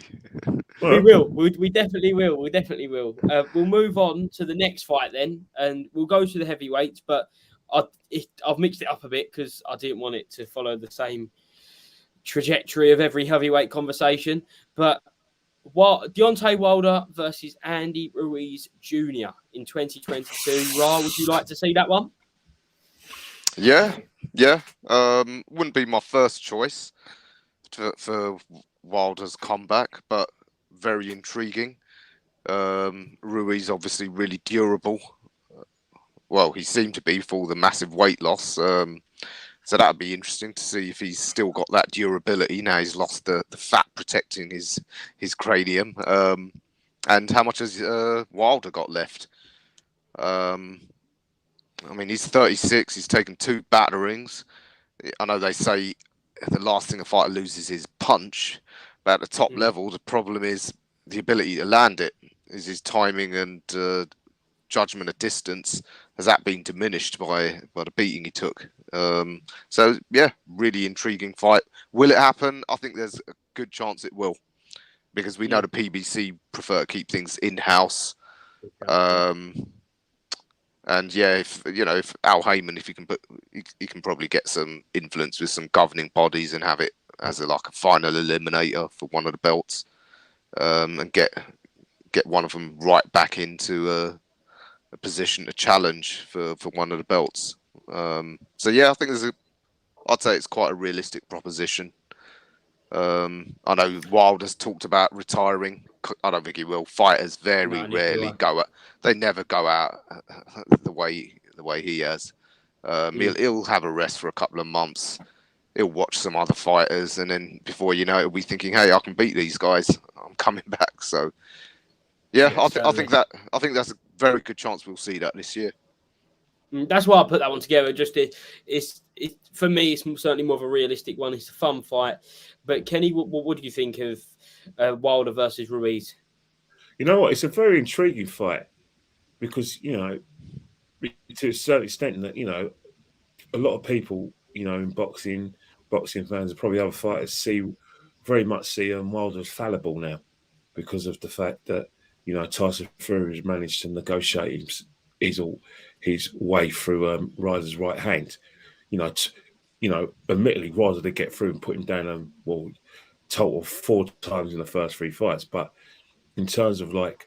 We will. We definitely will. We definitely will. We'll move on to the next fight then, and we'll go to the heavyweights. But I've mixed it up a bit because I didn't want it to follow the same trajectory of every heavyweight conversation. But Deontay Wilder versus Andy Ruiz Jr. in 2022. Ra, would you like to see that one? Yeah. Wouldn't be my first choice for Wilder's comeback, but very intriguing. Ruiz obviously really durable. Well, he seemed to be for all the massive weight loss. So that'd be interesting to see if he's still got that durability. Now he's lost the fat protecting his cranium. And how much has Wilder got left? I mean, he's 36. He's taken 2 batterings. I know they say the last thing a fighter loses is punch, but at the top level, the problem is the ability to land it. Is his timing and judgment of distance, has that been diminished by the beating he took? So yeah, really intriguing fight. Will it happen? I think there's a good chance it will, because we know the PBC prefer to keep things in-house. And yeah, if Al Heyman, if he can probably get some influence with some governing bodies and have it as a final eliminator for one of the belts, and get one of them right back into a position to challenge for one of the belts. So yeah, I think I'd say it's quite a realistic proposition. I know Wilder's talked about retiring. I don't think he will. Fighters very rarely go out. They never go out the way he has. He'll have a rest for a couple of months. He'll watch some other fighters, and then before you know it, he'll be thinking, "Hey, I can beat these guys. I'm coming back." So, yeah, I think that's a very good chance we'll see that this year. That's why I put that one together. Just it's for me, it's certainly more of a realistic one. It's a fun fight. But Kenny, what do you think of Wilder versus Ruiz? You know what? It's a very intriguing fight because, to a certain extent that, a lot of people, in boxing fans and probably other fighters very much see Wilder as fallible now because of the fact that, Tyson Fury has managed to negotiate his way through Ryder's right hand. Admittedly, Ryder did get through and put him down, total 4 times in the first 3 fights. But in terms of not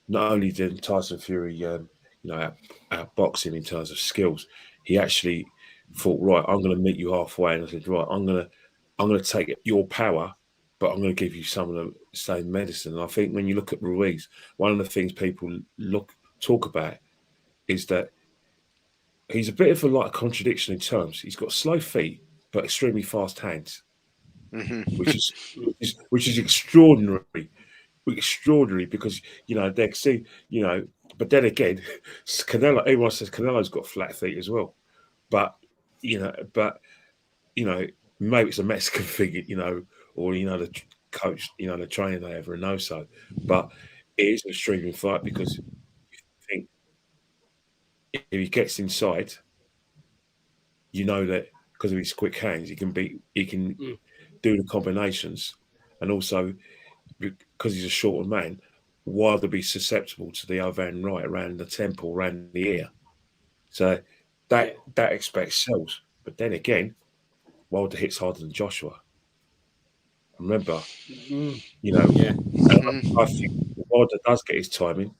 only did Tyson Fury, out boxing in terms of skills, he actually thought, right, I'm going to meet you halfway, and I said, right, I'm going to take your power, but I'm going to give you some of the same medicine. And I think when you look at Ruiz, one of the things people talk about is that he's a bit of a contradiction in terms. He's got slow feet but extremely fast hands, which is extraordinary because they see But then again, Canelo. Everyone says Canelo's got flat feet as well, but maybe it's a Mexican thing, or the coach, the trainer they have Reynoso. But it is an extreme fight because I think if he gets inside, that because of his quick hands, he can do the combinations, and also because he's a shorter man, Wilder be susceptible to the overhand right around the temple, around the ear. So that expects sells. But then again, Wilder hits harder than Joshua. Remember, I think Wilder does get his timing,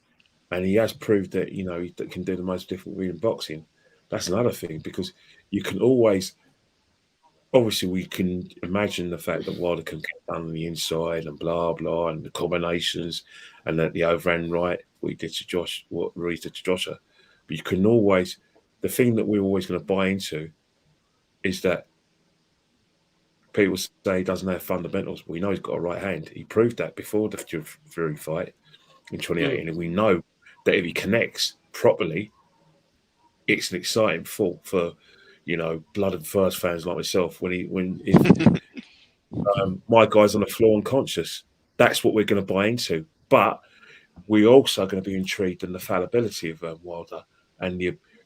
and he has proved that he can do the most difficult thing in boxing. That's another thing because you can always. Obviously, we can imagine the fact that Wilder can get done on the inside and blah blah, and the combinations, and that the overhand right, what Ruiz did to Joshua. But you can always, the thing that we're always going to buy into, is that people say he doesn't have fundamentals. We know he's got a right hand. He proved that before the Fury fight in 2018, and we know that if he connects properly, it's an exciting fight for. Blood and First fans like myself, if my guy's on the floor unconscious, that's what we're going to buy into. But we're also going to be intrigued in the fallibility of Wilder and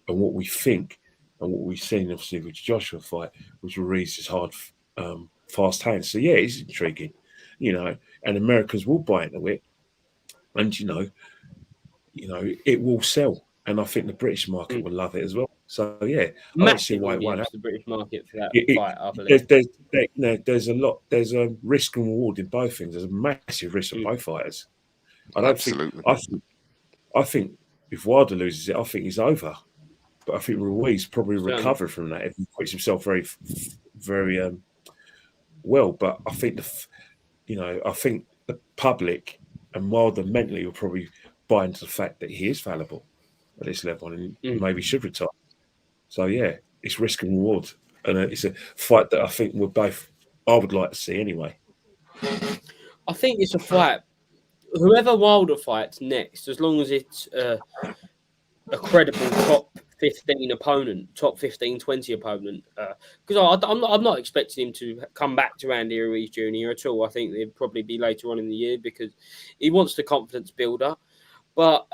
what we think and what we've seen, obviously, with the Joshua fight, which Ruiz's hard, fast hands. So yeah, it's intriguing, and Americans will buy into it, and it will sell. and I think the British market Mm. will love it as well. So yeah, I don't see Massive why it won't audience, happen. the British market for that It- fight, I believe. There's a lot. There's a risk and reward in both things. There's a massive risk for Mm. both fighters. I don't Absolutely. I think if Wilder loses it, I think he's over. But I think Ruiz probably Certainly. recovered from that if he puts himself very well. But I think I think the public and Wilder mentally will probably buy into the fact that he is fallible at this level and maybe should retire. So yeah, it's risk and reward, and it's a fight that I think I would like to see anyway. I think it's a fight. Whoever Wilder fights next, as long as it's a credible top 15 opponent, top 15, 20 opponent, because I'm not expecting him to come back to Andy Ruiz Jr. at all. I think it'd probably be later on in the year because he wants the confidence builder. But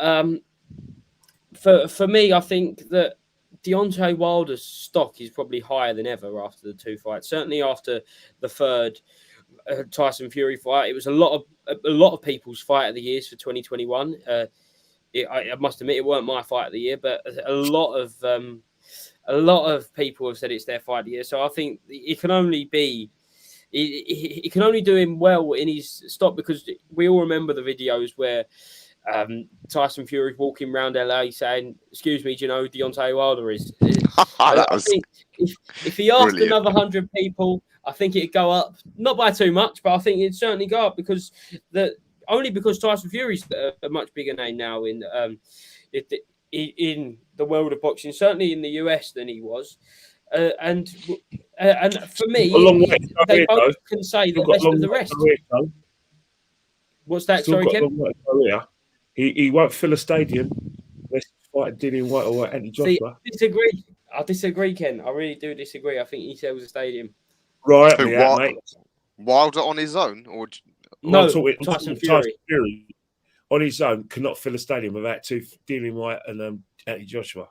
for me, I think that Deontay Wilder's stock is probably higher than ever after the two fights. Certainly after the third Tyson Fury fight, it was a lot of people's fight of the years for 2021. I must admit it weren't my fight of the year, but a lot of people have said it's their fight of the year. So I think it can only be. It can only do him well in his stop because we all remember the videos where Tyson Fury walking around LA saying, "Excuse me, do you know who Deontay Wilder is?" I think if he asked another 100 people, I think it'd go up, not by too much, but I think it'd certainly go up because only because Tyson Fury's a much bigger name now in the world of boxing, certainly in the US than he was. And for me, they both can say the best of the rest. What's that? Sorry, Ken? He won't fill a stadium unless he's fighting Dillian Whyte or Anthony Joshua. I disagree, Ken. I really do disagree. I think he sells a stadium. Right, mate. Wilder on his own, or no? Tyson Fury on his own cannot fill a stadium without Dillian Whyte and Anthony Joshua.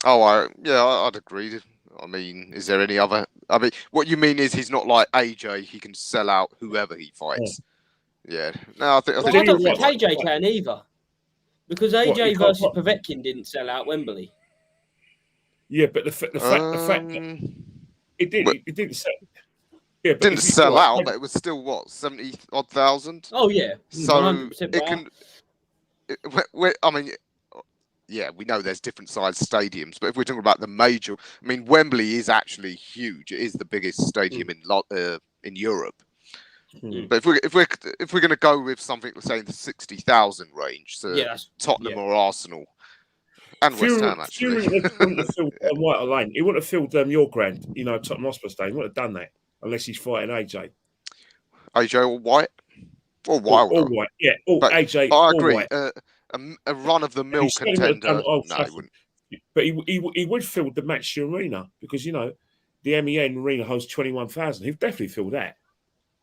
Oh, I'd agree. I mean, is there any other? I mean, what you mean is he's not like AJ. He can sell out whoever he fights. Yeah. No, I don't think AJ can either, because AJ versus Povetkin didn't sell out Wembley. Yeah, but the fact that it didn't sell. Yeah, but didn't sell out, but it was still what 70-odd thousand. Oh yeah. So it can. I mean. Yeah, we know there's different sized stadiums, but if we're talking about the major, I mean, Wembley is actually huge. It is the biggest stadium in Europe. But if we're going to go with something, let's say in the 60,000 range, so Tottenham or Arsenal, and West Ham actually. Fury wouldn't have filled White Lane. He wouldn't have filled your Grand, Tottenham Hotspur Stadium. He wouldn't have done that unless he's fighting AJ. AJ or White, or Wilder. Or White, yeah. Or AJ. I agree. White. A run-of-the-mill contender. No, he wouldn't. But he would fill the Match Arena because the MEN Arena holds 21,000. He'd definitely fill that.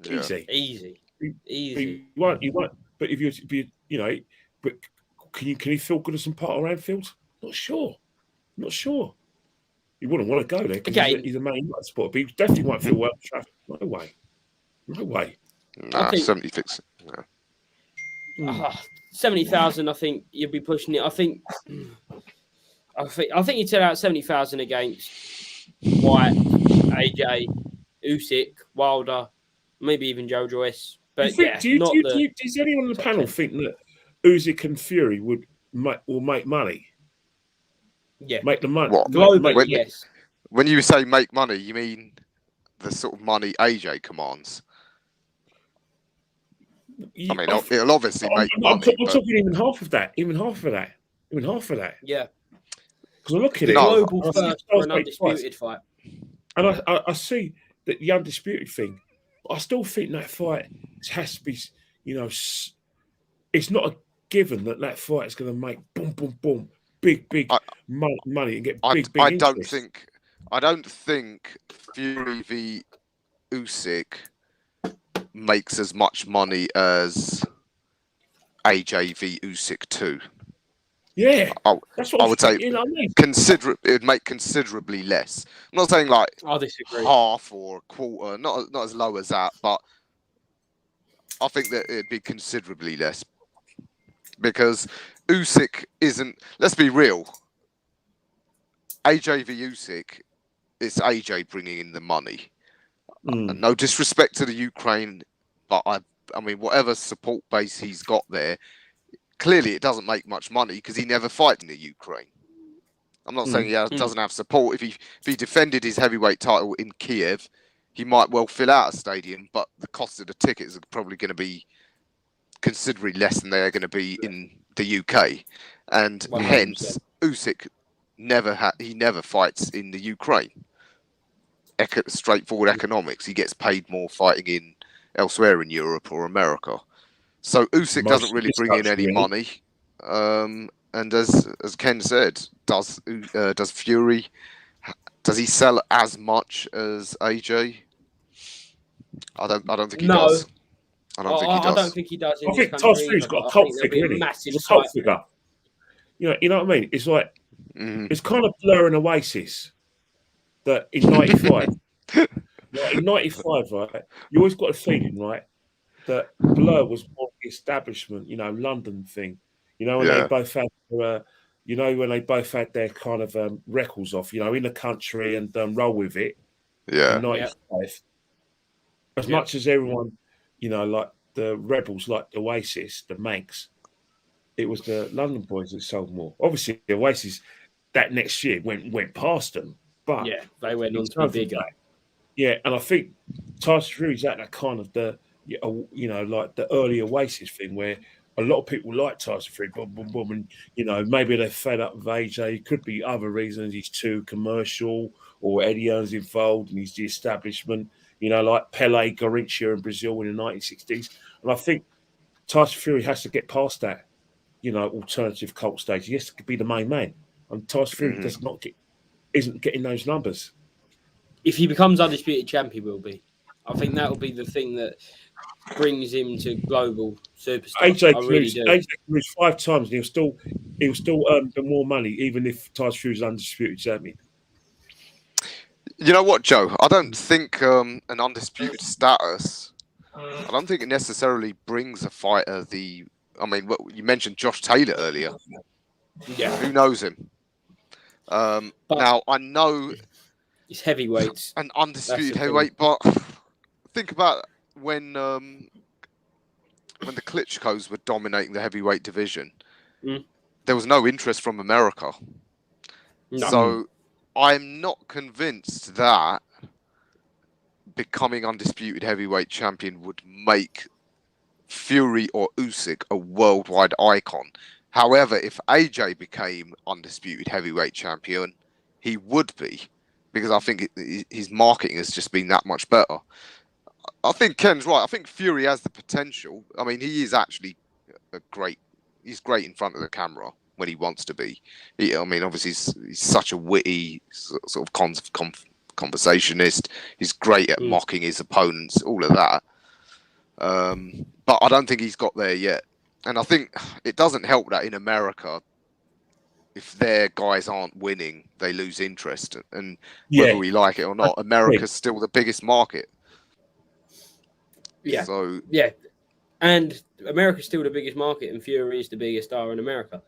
Yeah. Easy. He won't. But but can he fill Goodison Park or Anfield? Not sure. He wouldn't want to go there because he's a Man United supporter. But he definitely won't fill World Trafford. No way. Nah, 76. No. 70,000, I think you'd be pushing it. I think you'd set out 70,000 against White, AJ, Usyk, Wilder, maybe even Joe Joyce. But does anyone on the panel think that Usyk and Fury will make money? Yeah, make the money. What? Globally, yes. When you say make money, you mean the sort of money AJ commands? I mean, it'll obviously make money. I'm talking even half of that. Yeah. Because I look at it. Global first for an undisputed fight. And I see that the undisputed thing. But I still think that fight has to be, it's not a given that fight is going to make boom, big money and get big. I don't think Fury v Usyk makes as much money as AJ v Usyk 2. Yeah, that's what I would say. It'd make considerably less. I'm not saying like I disagree. Half or a quarter, not as low as that, but I think that it'd be considerably less because Usyk isn't. Let's be real. AJ v Usyk, it's AJ bringing in the money. Mm. No disrespect to the Ukraine, but I mean, whatever support base he's got there, clearly it doesn't make much money because he never fights in the Ukraine. I'm not saying he doesn't have support. If he defended his heavyweight title in Kiev, he might well fill out a stadium, but the cost of the tickets are probably going to be considerably less than they are going to be in the UK, and 100%. hence Usyk never fights in the Ukraine. Straightforward economics. He gets paid more fighting in elsewhere in Europe or America. So Usyk doesn't really bring in any money. And as Ken said, does Fury, does he sell as much as AJ? I don't think he does. I don't think he does. I don't think he does. I think Tyson Fury's got a cult figure, isn't he? He's a cult figure. You know what I mean? It's like it's kind of Blur and Oasis. That in '95, in '95, right? You always got a feeling, right, that Blur was more the establishment, London thing. When they both had, when they both had their kind of records off, in the country and roll with it. Yeah. In '95. As much as everyone, like the Rebels, like Oasis, the Manx, it was the London boys that sold more. Obviously, Oasis that next year went past them. But they went on to be bigger. Yeah, and I think Tyson Fury's at that kind of the, like the early Oasis thing where a lot of people like Tyson Fury, and maybe they're fed up with AJ. It could be other reasons. He's too commercial, or Eddie Hearn's involved, and he's the establishment. Like Pele, Garrincha in Brazil in the 1960s. And I think Tyson Fury has to get past that, alternative cult stage. He has to be the main man, and Tyson Fury isn't getting those numbers. If he becomes undisputed champ, he will be. I think that will be the thing that brings him to global superstar. AJ can lose 5 times, and he'll still earn more money, even if Tyson Fury's undisputed champion. You know what, Joe? I don't think an undisputed status. I don't think it necessarily brings a fighter the. I mean, you mentioned Josh Taylor earlier. Yeah. Who knows him? Now I know it's heavyweights, an undisputed heavyweight, but think about when the Klitschko's were dominating the heavyweight division. There was no interest from America, so I'm not convinced that becoming undisputed heavyweight champion would make Fury or Usyk a worldwide icon. However, if AJ became undisputed heavyweight champion, he would be, because I think his marketing has just been that much better. I think Ken's right. I think Fury has the potential. I mean, he is actually he's great in front of the camera when he wants to be. Obviously, he's such a witty sort of conversationist. He's great at mocking his opponents, all of that. But I don't think he's got there yet. And I think it doesn't help that in America, if their guys aren't winning, they lose interest. And whether we like it or not, America's still the biggest market. Yeah. So and America's still the biggest market, and Fury is the biggest star in America.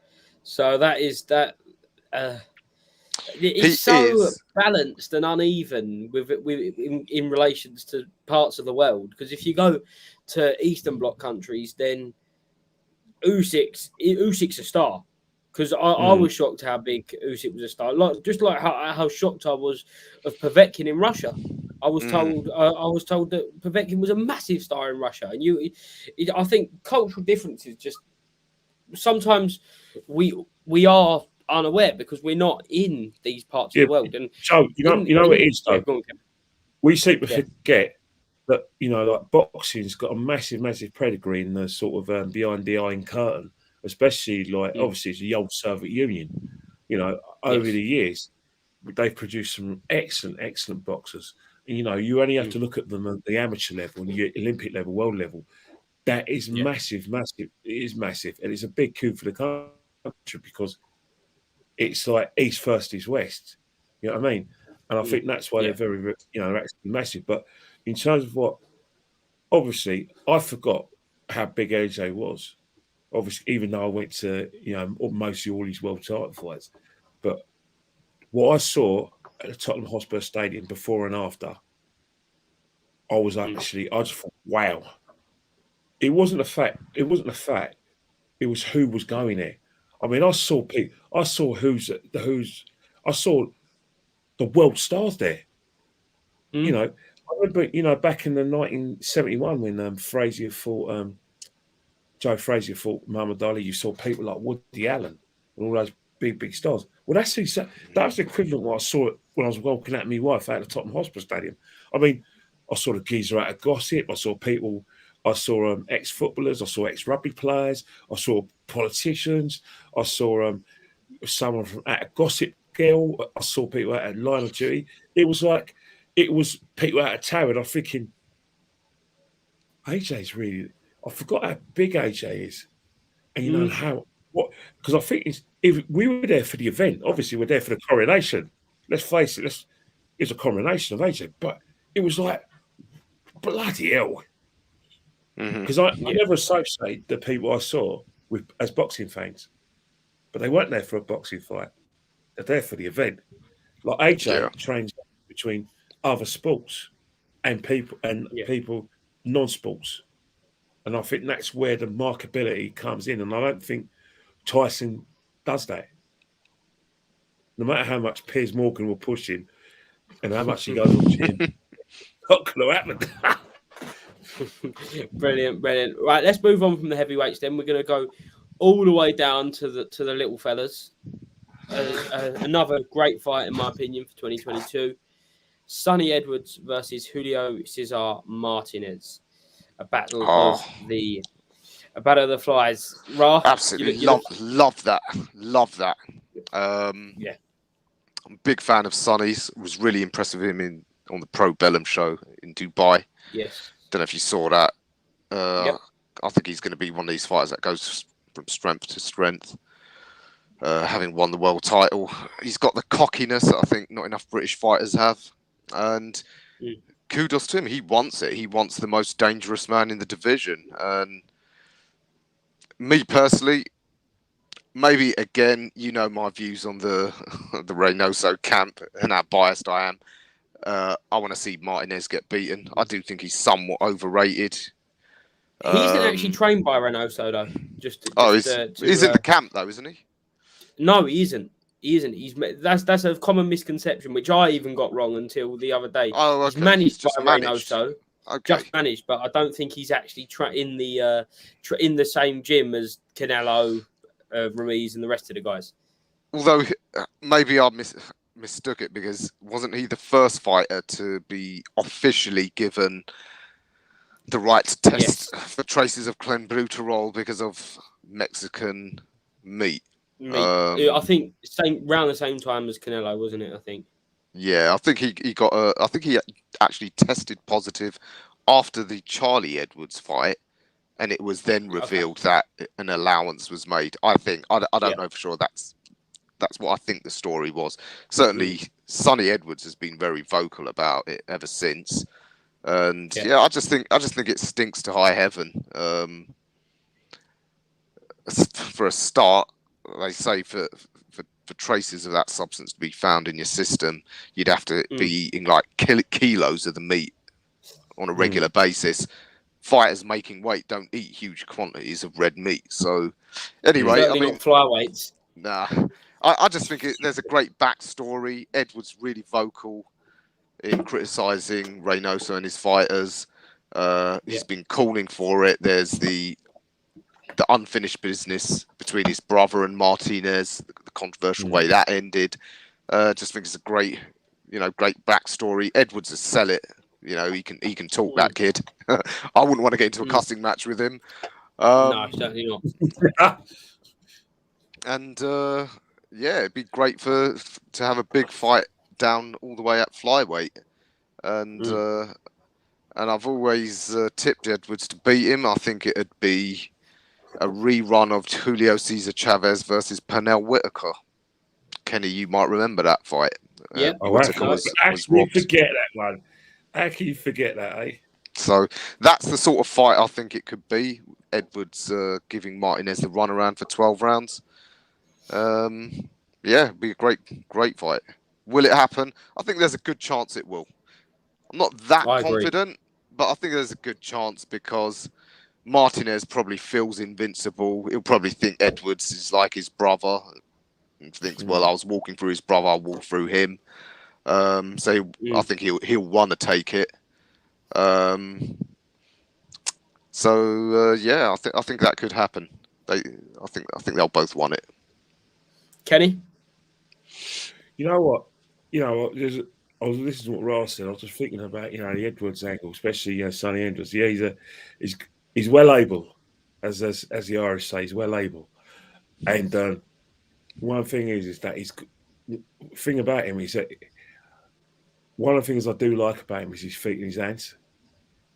So that is that. It's so balanced and uneven in relations to parts of the world. Because if you go to Eastern Bloc countries, then Usyk's a star. Because I was shocked how big Usyk was a star. Just like how shocked I was of Povetkin in Russia. I was told that Povetkin was a massive star in Russia. And I think cultural differences just sometimes we are unaware because we're not in these parts of the world. And so you know what it is though. We seem to forget that like boxing's got a massive pedigree in the sort of behind the Iron Curtain, especially obviously it's the old Soviet Union. Over the years they've produced some excellent boxers. And, you only have to look at them at the amateur level and the Olympic level, world level. That is massive. It is massive, and it's a big coup for the country because it's like East versus West. You know what I mean? And I think that's why they're very, they're actually massive. But in terms of obviously, I forgot how big AJ was. obviously, even though I went to, mostly all these world title fights, but what I saw at the Tottenham Hotspur Stadium before and after, I just thought, wow. It wasn't a fact. It was who was going there. I mean, I saw people. I saw I saw the world stars there. I remember, back in the 1971 when Joe Frazier fought Muhammad Ali, you saw people like Woody Allen and all those big stars. Well, that's the equivalent of what I saw when I was walking out with my wife out of the Tottenham Hotspur Stadium. I mean, I saw the geezer out of Gossip. I saw people. I saw ex-footballers. I saw ex-rugby players. I saw politicians. I saw someone from out of Gossip Girl. I saw people out of Line of Duty. It was people out of Tower. I'm thinking, AJ's really. I forgot how big AJ is, and because I think if we were there for the event, obviously we're there for the coronation. Let's face it, it's a coronation of AJ, but it was like bloody hell. Because I never associate the people I saw as boxing fans, but they weren't there for a boxing fight. They're there for the event. Like AJ trains between other sports and people non-sports, and I think that's where the markability comes in. And I don't think Tyson does that. No matter how much Piers Morgan will push him and how much he goes on gym, not going to happen. Brilliant. Right, let's move on from the heavyweights. Then we're going to go all the way down to the little fellas. Another great fight, in my opinion, for 2022. Sonny Edwards versus Julio Cesar Martinez. A battle of the flies. Ra, absolutely love that. I'm a big fan of Sonny's. Was really impressed with him on the Pro Bellum show in Dubai. Yes. Don't know if you saw that. I think he's going to be one of these fighters that goes from strength to strength. Having won the world title, he's got the cockiness that I think not enough British fighters have. And kudos to him. He wants it. He wants the most dangerous man in the division. And me personally, maybe again, my views on the Reynoso camp and how biased I am. I want to see Martinez get beaten. I do think he's somewhat overrated. He isn't actually trained by Reynoso, though. He's in the camp, though, isn't he? No, he isn't. That's a common misconception, which I even got wrong until the other day. Oh, okay. He's managed by managed. Reynoso. Okay. Just managed, but I don't think he's actually in the same gym as Canelo, Ruiz, and the rest of the guys. Although maybe I mistook it, because wasn't he the first fighter to be officially given the right to test for traces of clenbuterol because of Mexican meat? I think around the same time as Canelo, wasn't it? I think. Yeah, I think he got I think he actually tested positive after the Charlie Edwards fight, and it was then revealed that an allowance was made. I think I don't know for sure. That's what I think the story was. Certainly, Sonny Edwards has been very vocal about it ever since, and I just think it stinks to high heaven. For a start, they say for traces of that substance to be found in your system, you'd have to be eating like kilos of the meat on a regular basis. Fighters making weight don't eat huge quantities of red meat. So anyway, certainly not flyweights. Nah, I just think there's a great backstory. Edwards really vocal in criticising Reynoso and his fighters. He's been calling for it. There's the unfinished business between his brother and Martinez, the controversial way that ended. Just think it's a great backstory. Edwards will sell it. He can talk, that kid. I wouldn't want to get into a cussing match with him. No, certainly not. And it'd be great to have a big fight down all the way at flyweight. And I've always tipped Edwards to beat him. I think it'd be a rerun of Julio Cesar Chavez versus Pernell Whitaker. Kenny, you might remember that fight. Yeah. How can you forget that one? How can you forget that, eh? So that's the sort of fight I think it could be. Edwards giving Martinez the runaround for 12 rounds. It'd be a great fight. Will it happen? I think there's a good chance it will. I'm not that confident, but I think there's a good chance because Martinez probably feels invincible. He'll probably think Edwards is like his brother and thinks, well, I was walking through his brother, I'll walk through him. I think he'll want to take it. I think that could happen. I think they'll both want it. Kenny? You know what? I was listening to what Ross said. I was just thinking about the Edwards angle, especially Sonny Edwards. Yeah, he's well able, as the Irish say, he's well able. And one thing is that thing about him is that one of the things I do like about him is his feet and his hands.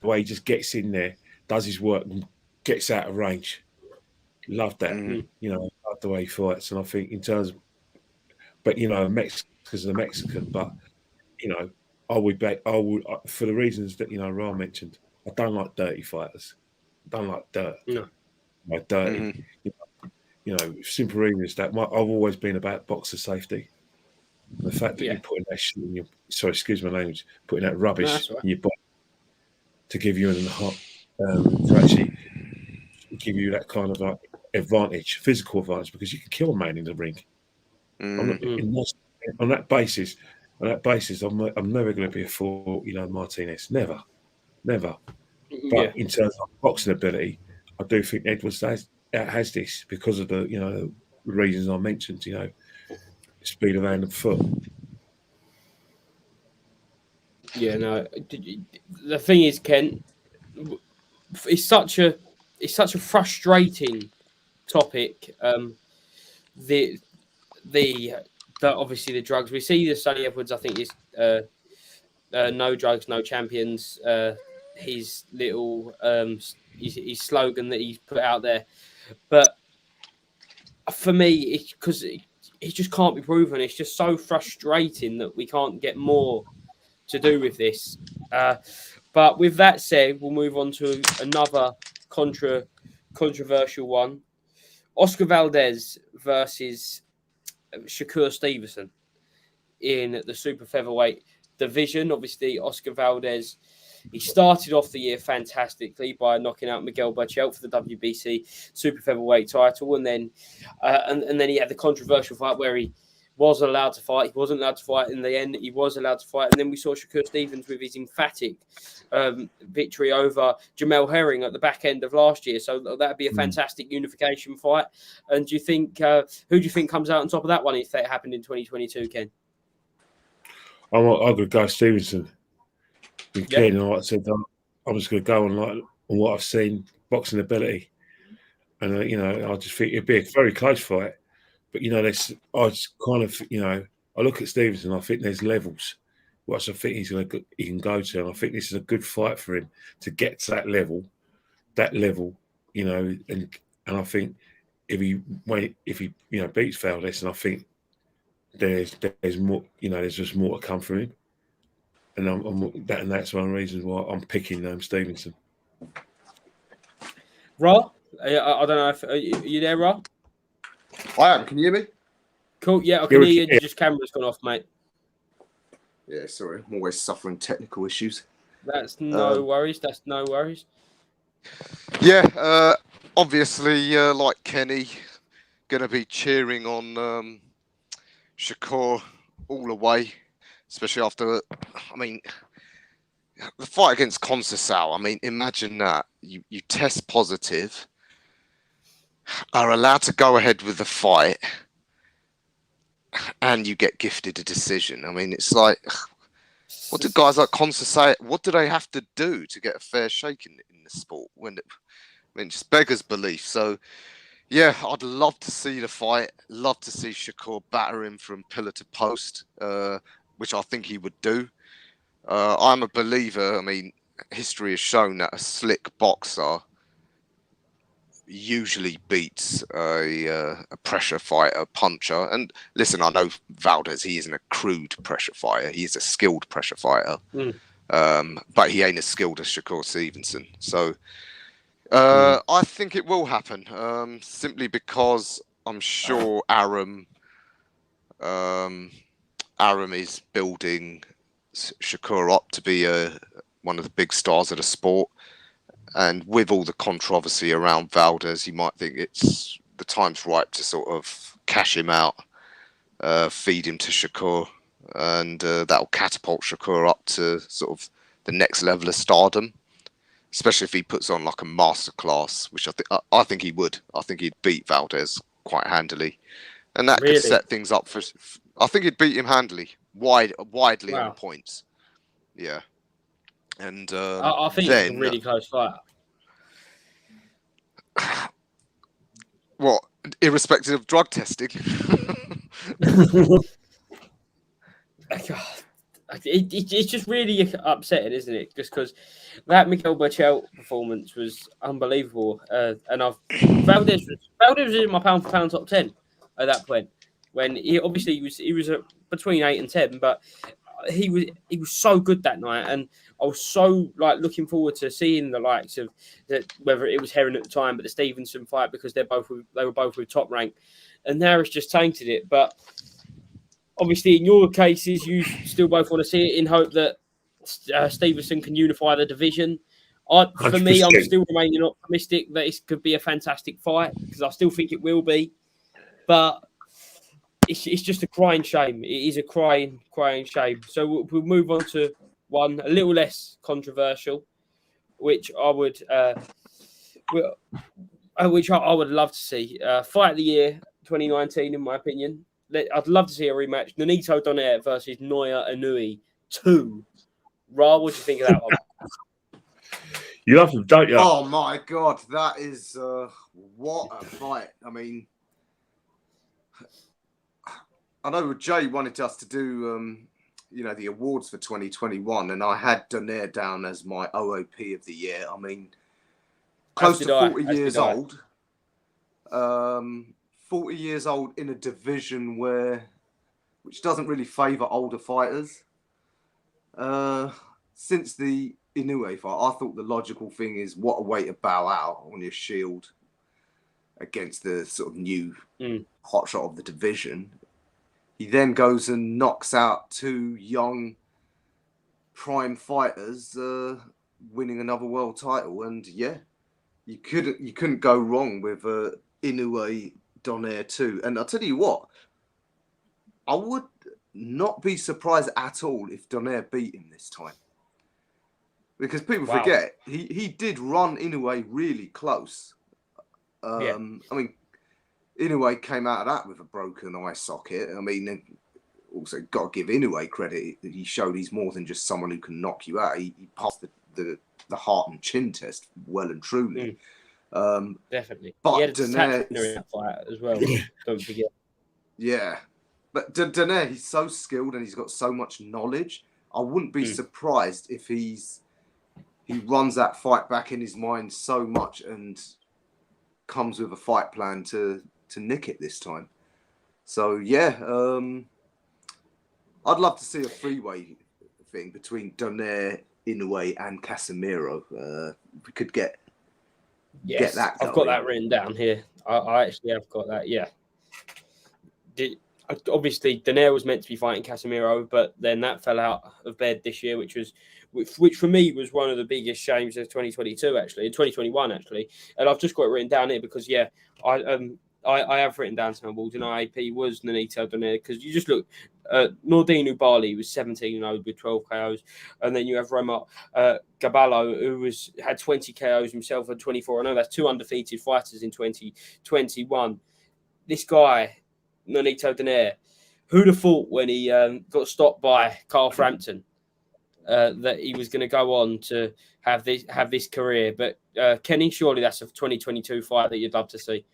The way he just gets in there, does his work, and gets out of range. Love that. Love the way he fights. And I think in terms of, but Mexico's a Mexican, but I would for the reasons that Ra mentioned. I don't like dirty fighters. I don't like dirt. No. Like dirty. Simple reason is that I've always been about boxer safety. The fact that you're putting that shit in your, sorry, excuse my language, putting that rubbish in your body to give you to actually give you that kind of like advantage, physical advantage, because you can kill a man in the ring. On that basis, I'm never going to be a for Martinez. Never. But in terms of boxing ability, I do think Edwards has this because of the reasons I mentioned. Speed of hand and foot. Yeah, no. The thing is, Ken, it's such a frustrating topic. The obviously the drugs we see. The Sonny Edwards, I think, is no drugs, no champions. His little his slogan that he's put out there, but for me, because it just can't be proven. It's just so frustrating that we can't get more to do with this. But with that said, we'll move on to another controversial one: Oscar Valdez versus Shakur Stevenson in the super featherweight division. Obviously, Oscar Valdez, he started off the year fantastically by knocking out Miguel Berchelt for the WBC super featherweight title, and then he had the controversial fight where he wasn't allowed to fight. He wasn't allowed to fight. In the end, he was allowed to fight, and then we saw Shakur Stevenson with his emphatic victory over Jamel Herring at the back end of last year. So that'd be a fantastic unification fight. And do you think who do you think comes out on top of that one if that happened in 2022, Ken? I'm going to go Stevenson. Again, like I said, I'm just going to go on what I've seen, boxing ability, and I just think it'd be a very close fight. But I look at Stevenson, I think there's levels, which I think he can go to, and I think this is a good fight for him to get to that level, and I think if he beats Valdez, and I think there's more, there's just more to come from him. And that's one of the reasons why I'm picking Stevenson. Ra, I don't know if are you there, Ra? I am. Can you hear me? Cool. Yeah, I can hear you. Just camera's gone off, mate. Yeah, sorry. I'm always suffering technical issues. That's no worries. That's no worries. Yeah, obviously, like Kenny, going to be cheering on Shakur all the way. Especially after, the fight against Conceição. Imagine that. You test positive, are allowed to go ahead with the fight, and you get gifted a decision. It's like, what do guys like Conceição, what do they have to do to get a fair shake in the sport? Just beggars belief. So, yeah, I'd love to see the fight. Love to see Shakur batter him from pillar to post. Which I think he would do. I'm a believer. History has shown that a slick boxer usually beats a pressure fighter, puncher. And listen, I know Valdez, he isn't a crude pressure fighter. He's a skilled pressure fighter. But he ain't as skilled as Shakur Stevenson. So I think it will happen, simply because I'm sure Aram is building Shakur up to be one of the big stars of the sport. And with all the controversy around Valdez, you might think the time's ripe to sort of cash him out, feed him to Shakur, and that'll catapult Shakur up to sort of the next level of stardom. Especially if he puts on like a masterclass, which I think he would. I think he'd beat Valdez quite handily, and that could set things up for. I think he'd beat him handily, widely on points. Yeah, and I think it's a really close fight. What, irrespective of drug testing? It's just really upsetting, isn't it? Just because that Miguel Berchelt performance was unbelievable, and Valdez was in my pound for pound top 10 at that point. When he was between 8 and 10, but he was so good that night, and I was so looking forward to seeing the likes of whether it was Heron at the time, but the Stevenson fight, because they were both with Top Rank, and now it's just tainted it, but. Obviously, in your cases, you still both want to see it in hope that Stevenson can unify the division. For me, I'm still remaining optimistic that it could be a fantastic fight, because I still think it will be. But it's just a crying shame. It is a crying shame. So we'll move on to one a little less controversial, which I would love to see. Fight of the year 2019, in my opinion. I'd love to see a rematch. Nonito Donaire versus Naoya Inoue 2. Ra, what do you think of that one? You love him, don't you? Oh my God, that is what a fight. I mean, I know Jay wanted us to do, the awards for 2021, and I had Donaire down as my OOP of the year. I mean, close to 40 years old. 40 years old in a division which doesn't really favour older fighters. Since the Inoue fight, I thought the logical thing is what a way to bow out on your shield against the sort of new hotshot of the division. He then goes and knocks out two young prime fighters, winning another world title. And yeah, you couldn't go wrong with Inoue Donaire 2. And I'll tell you what, I would not be surprised at all if Donaire beat him this time. Because people forget, he did run Inoue really close. I mean, Inoue came out of that with a broken eye socket. I mean, also got to give Inoue credit. He showed he's more than just someone who can knock you out. He passed the heart and chin test well and truly. Definitely. But he had Donaire in that fight as well. Don't forget. Yeah, but Donaire, he's so skilled and he's got so much knowledge. I wouldn't be surprised if he runs that fight back in his mind so much and comes with a fight plan to nick it this time. So yeah, I'd love to see a three-way thing between Donaire, Inoue, and Casemiro. We could get that. I've got that written down here. I actually have got that. Yeah. Obviously, Donaire was meant to be fighting Casemiro, but then that fell out of bed this year, which for me was one of the biggest shames of 2022, actually, in 2021, actually. And I've just got it written down here because, I have written down some awards, and IAP was Nonito Donaire, because you just look, Nordine Ubali was 17-0 with 12 KOs, and then you have Roma Gaballo, who had 20 KOs himself at 24. I know that's two undefeated fighters in 2021. This guy, Nonito Donaire, who'd have thought when he got stopped by Carl Frampton that he was going to go on to have this career? But Kenny, surely that's a 2022 fight that you'd love to see.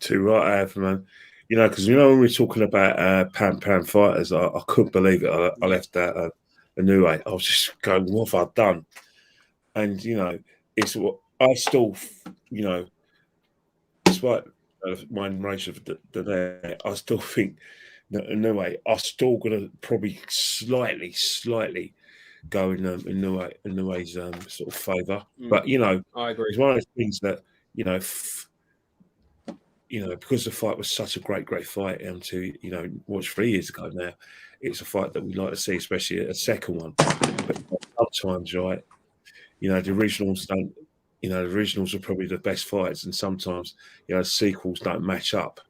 Too right, I have, man. Because when we were talking about pound fighters, I couldn't believe it. I left that Inoue. I was just going, what have I done? And it's what I still, despite my admiration of Donaire, I still think that Inoue are still going to probably slightly go in Inouye's sort of favour. Mm. But you know, I agree. it's one of those things that you know, because the fight was such a great fight, to watch 3 years ago now, it's a fight that we'd like to see, especially a second one. But sometimes, right, the originals don't. The originals are probably the best fights, and sometimes sequels don't match up.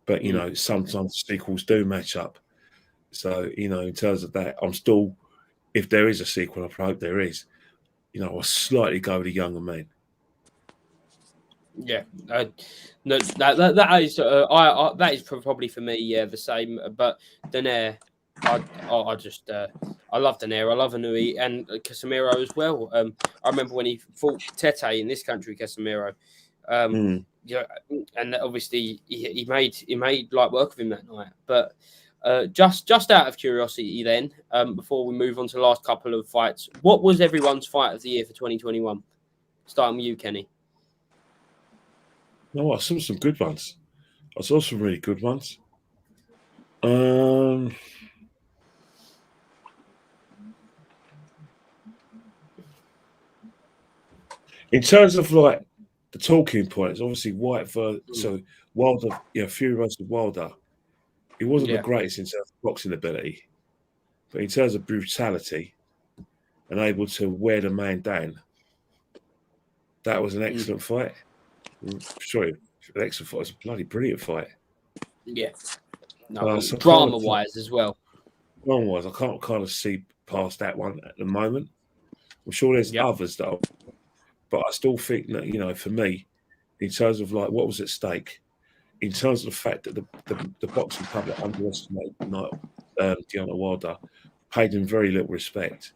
But sometimes sequels do match up. So in terms of that, I'm still, if there is a sequel, I hope there is. I'll slightly go with the younger man. Yeah, no, that is that is probably for me the same. But Donaire, I just I love Donaire. I love Inoue and Casemiro as well. I remember when he fought Tete in this country, Casemiro. Yeah, and obviously he made light work of him that night. But just out of curiosity, then before we move on to the last couple of fights, what was everyone's fight of the year for 2021? Starting with you, Kenny. No, I saw some good ones. I saw some really good ones. In terms of like the talking points, obviously Wilder, Fury versus Wilder. It wasn't the greatest in terms of boxing ability, but in terms of brutality and able to wear the man down, that was an excellent fight. Sorry, an excellent fight. It was a bloody brilliant fight. Yeah. No, drama-wise as well. Drama-wise, I can't kind of see past that one at the moment. I'm sure there's others that but I still think that, for me, in terms of like what was at stake, in terms of the fact that the boxing public underestimated Deontay Wilder, paid him very little respect.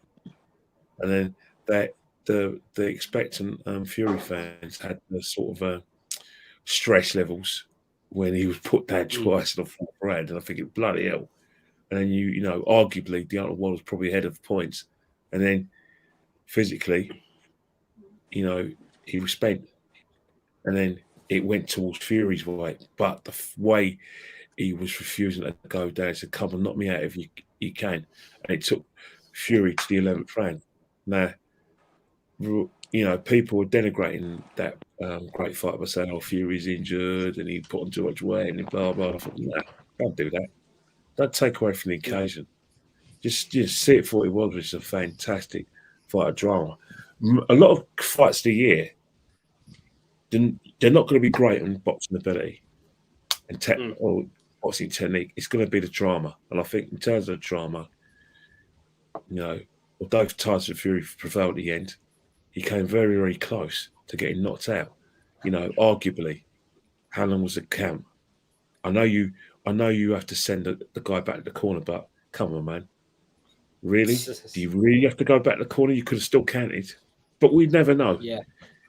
And then that the expectant Fury fans had the sort of stress levels when he was put down twice in the fourth round, and I think it bloody hell. And then arguably Deontay Wilder was probably ahead of points, and then physically, he was spent, and then it went towards Fury's way. But the way he was refusing to go down, said, "Come on, knock me out if you can," and it took Fury to the 11th round. Now, people were denigrating that great fight by saying, "Oh, Fury's injured and he put on too much weight and blah blah." I thought, "No, don't do that. Don't take away from the occasion. Just see it for what it was, which is a fantastic fight of drama." A lot of fights of the year, they're not going to be great on boxing ability and or boxing technique. It's going to be the drama, and I think in terms of the drama, although Tyson Fury prevailed at the end, he came very, very close to getting knocked out. Arguably, how long was it count? I know you have to send the guy back to the corner, but come on, man. Really? Do you really have to go back to the corner? You could have still counted. But we never know. Yeah.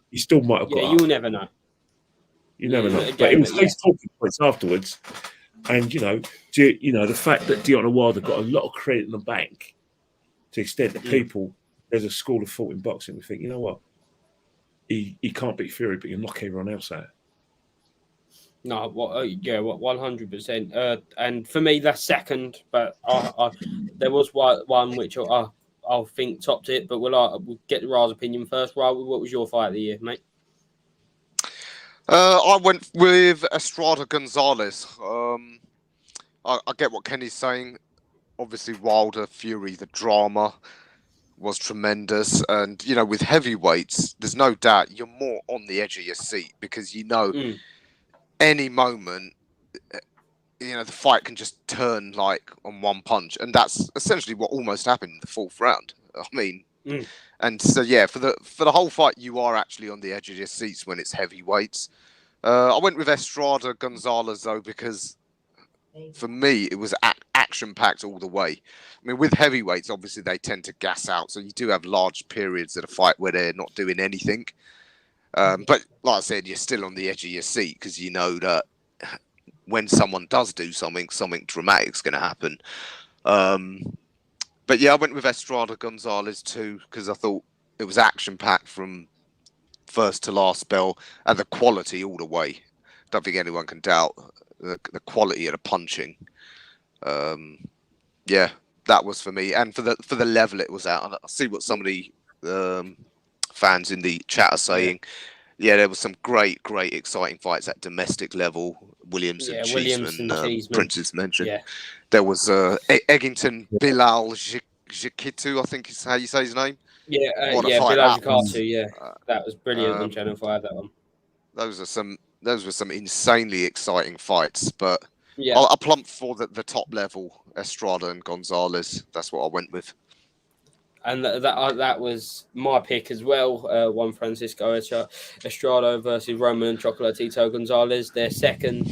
He still might have got up. You'll never know. You never know. But it was these talking points afterwards. And, the fact that Deontay Wilder got a lot of credit in the bank, to the extent that people, there's a school of thought in boxing, we think, you know what? He can't beat Fury, but he'll knock everyone else out. No, 100%. And for me, that's second. But there was one which I think topped it. But we'll get Ra's opinion first. Ra, what was your fight of the year, mate? I went with Estrada Gonzalez. I get what Kenny's saying. Obviously, Wilder, Fury, the drama was tremendous. And, with heavyweights, there's no doubt you're more on the edge of your seat because any moment, the fight can just turn like on one punch. And that's essentially what almost happened in the fourth round. I mean, and so, for the whole fight, you are actually on the edge of your seats when it's heavyweights. I went with Estrada Gonzalez, though, because for me, it was action-packed all the way. I mean, with heavyweights, obviously, they tend to gas out. So you do have large periods of the fight where they're not doing anything. But like I said, you're still on the edge of your seat because you know that when someone does do something dramatic is going to happen. But yeah, I went with Estrada Gonzalez too because I thought it was action-packed from first to last spell and the quality all the way. Don't think anyone can doubt the quality of the punching. that was for me, and for the level it was at. And I see what some of the fans in the chat are saying. Yeah, there was some great, exciting fights at domestic level. Williamson, Cheeseman, Prince's mentioned. Yeah. There was Eggington Bilal Jikitu, I think is how you say his name. Yeah, What a yeah, fight Bilal that was. Jakatu, yeah, that was brilliant on Channel 5. That one. Those were some insanely exciting fights, but Yeah, I plumped for the top level, Estrada and Gonzalez. That's what I went with. and that was my pick as well. Juan Francisco Estrada versus Roman Chocolatito Gonzalez, their second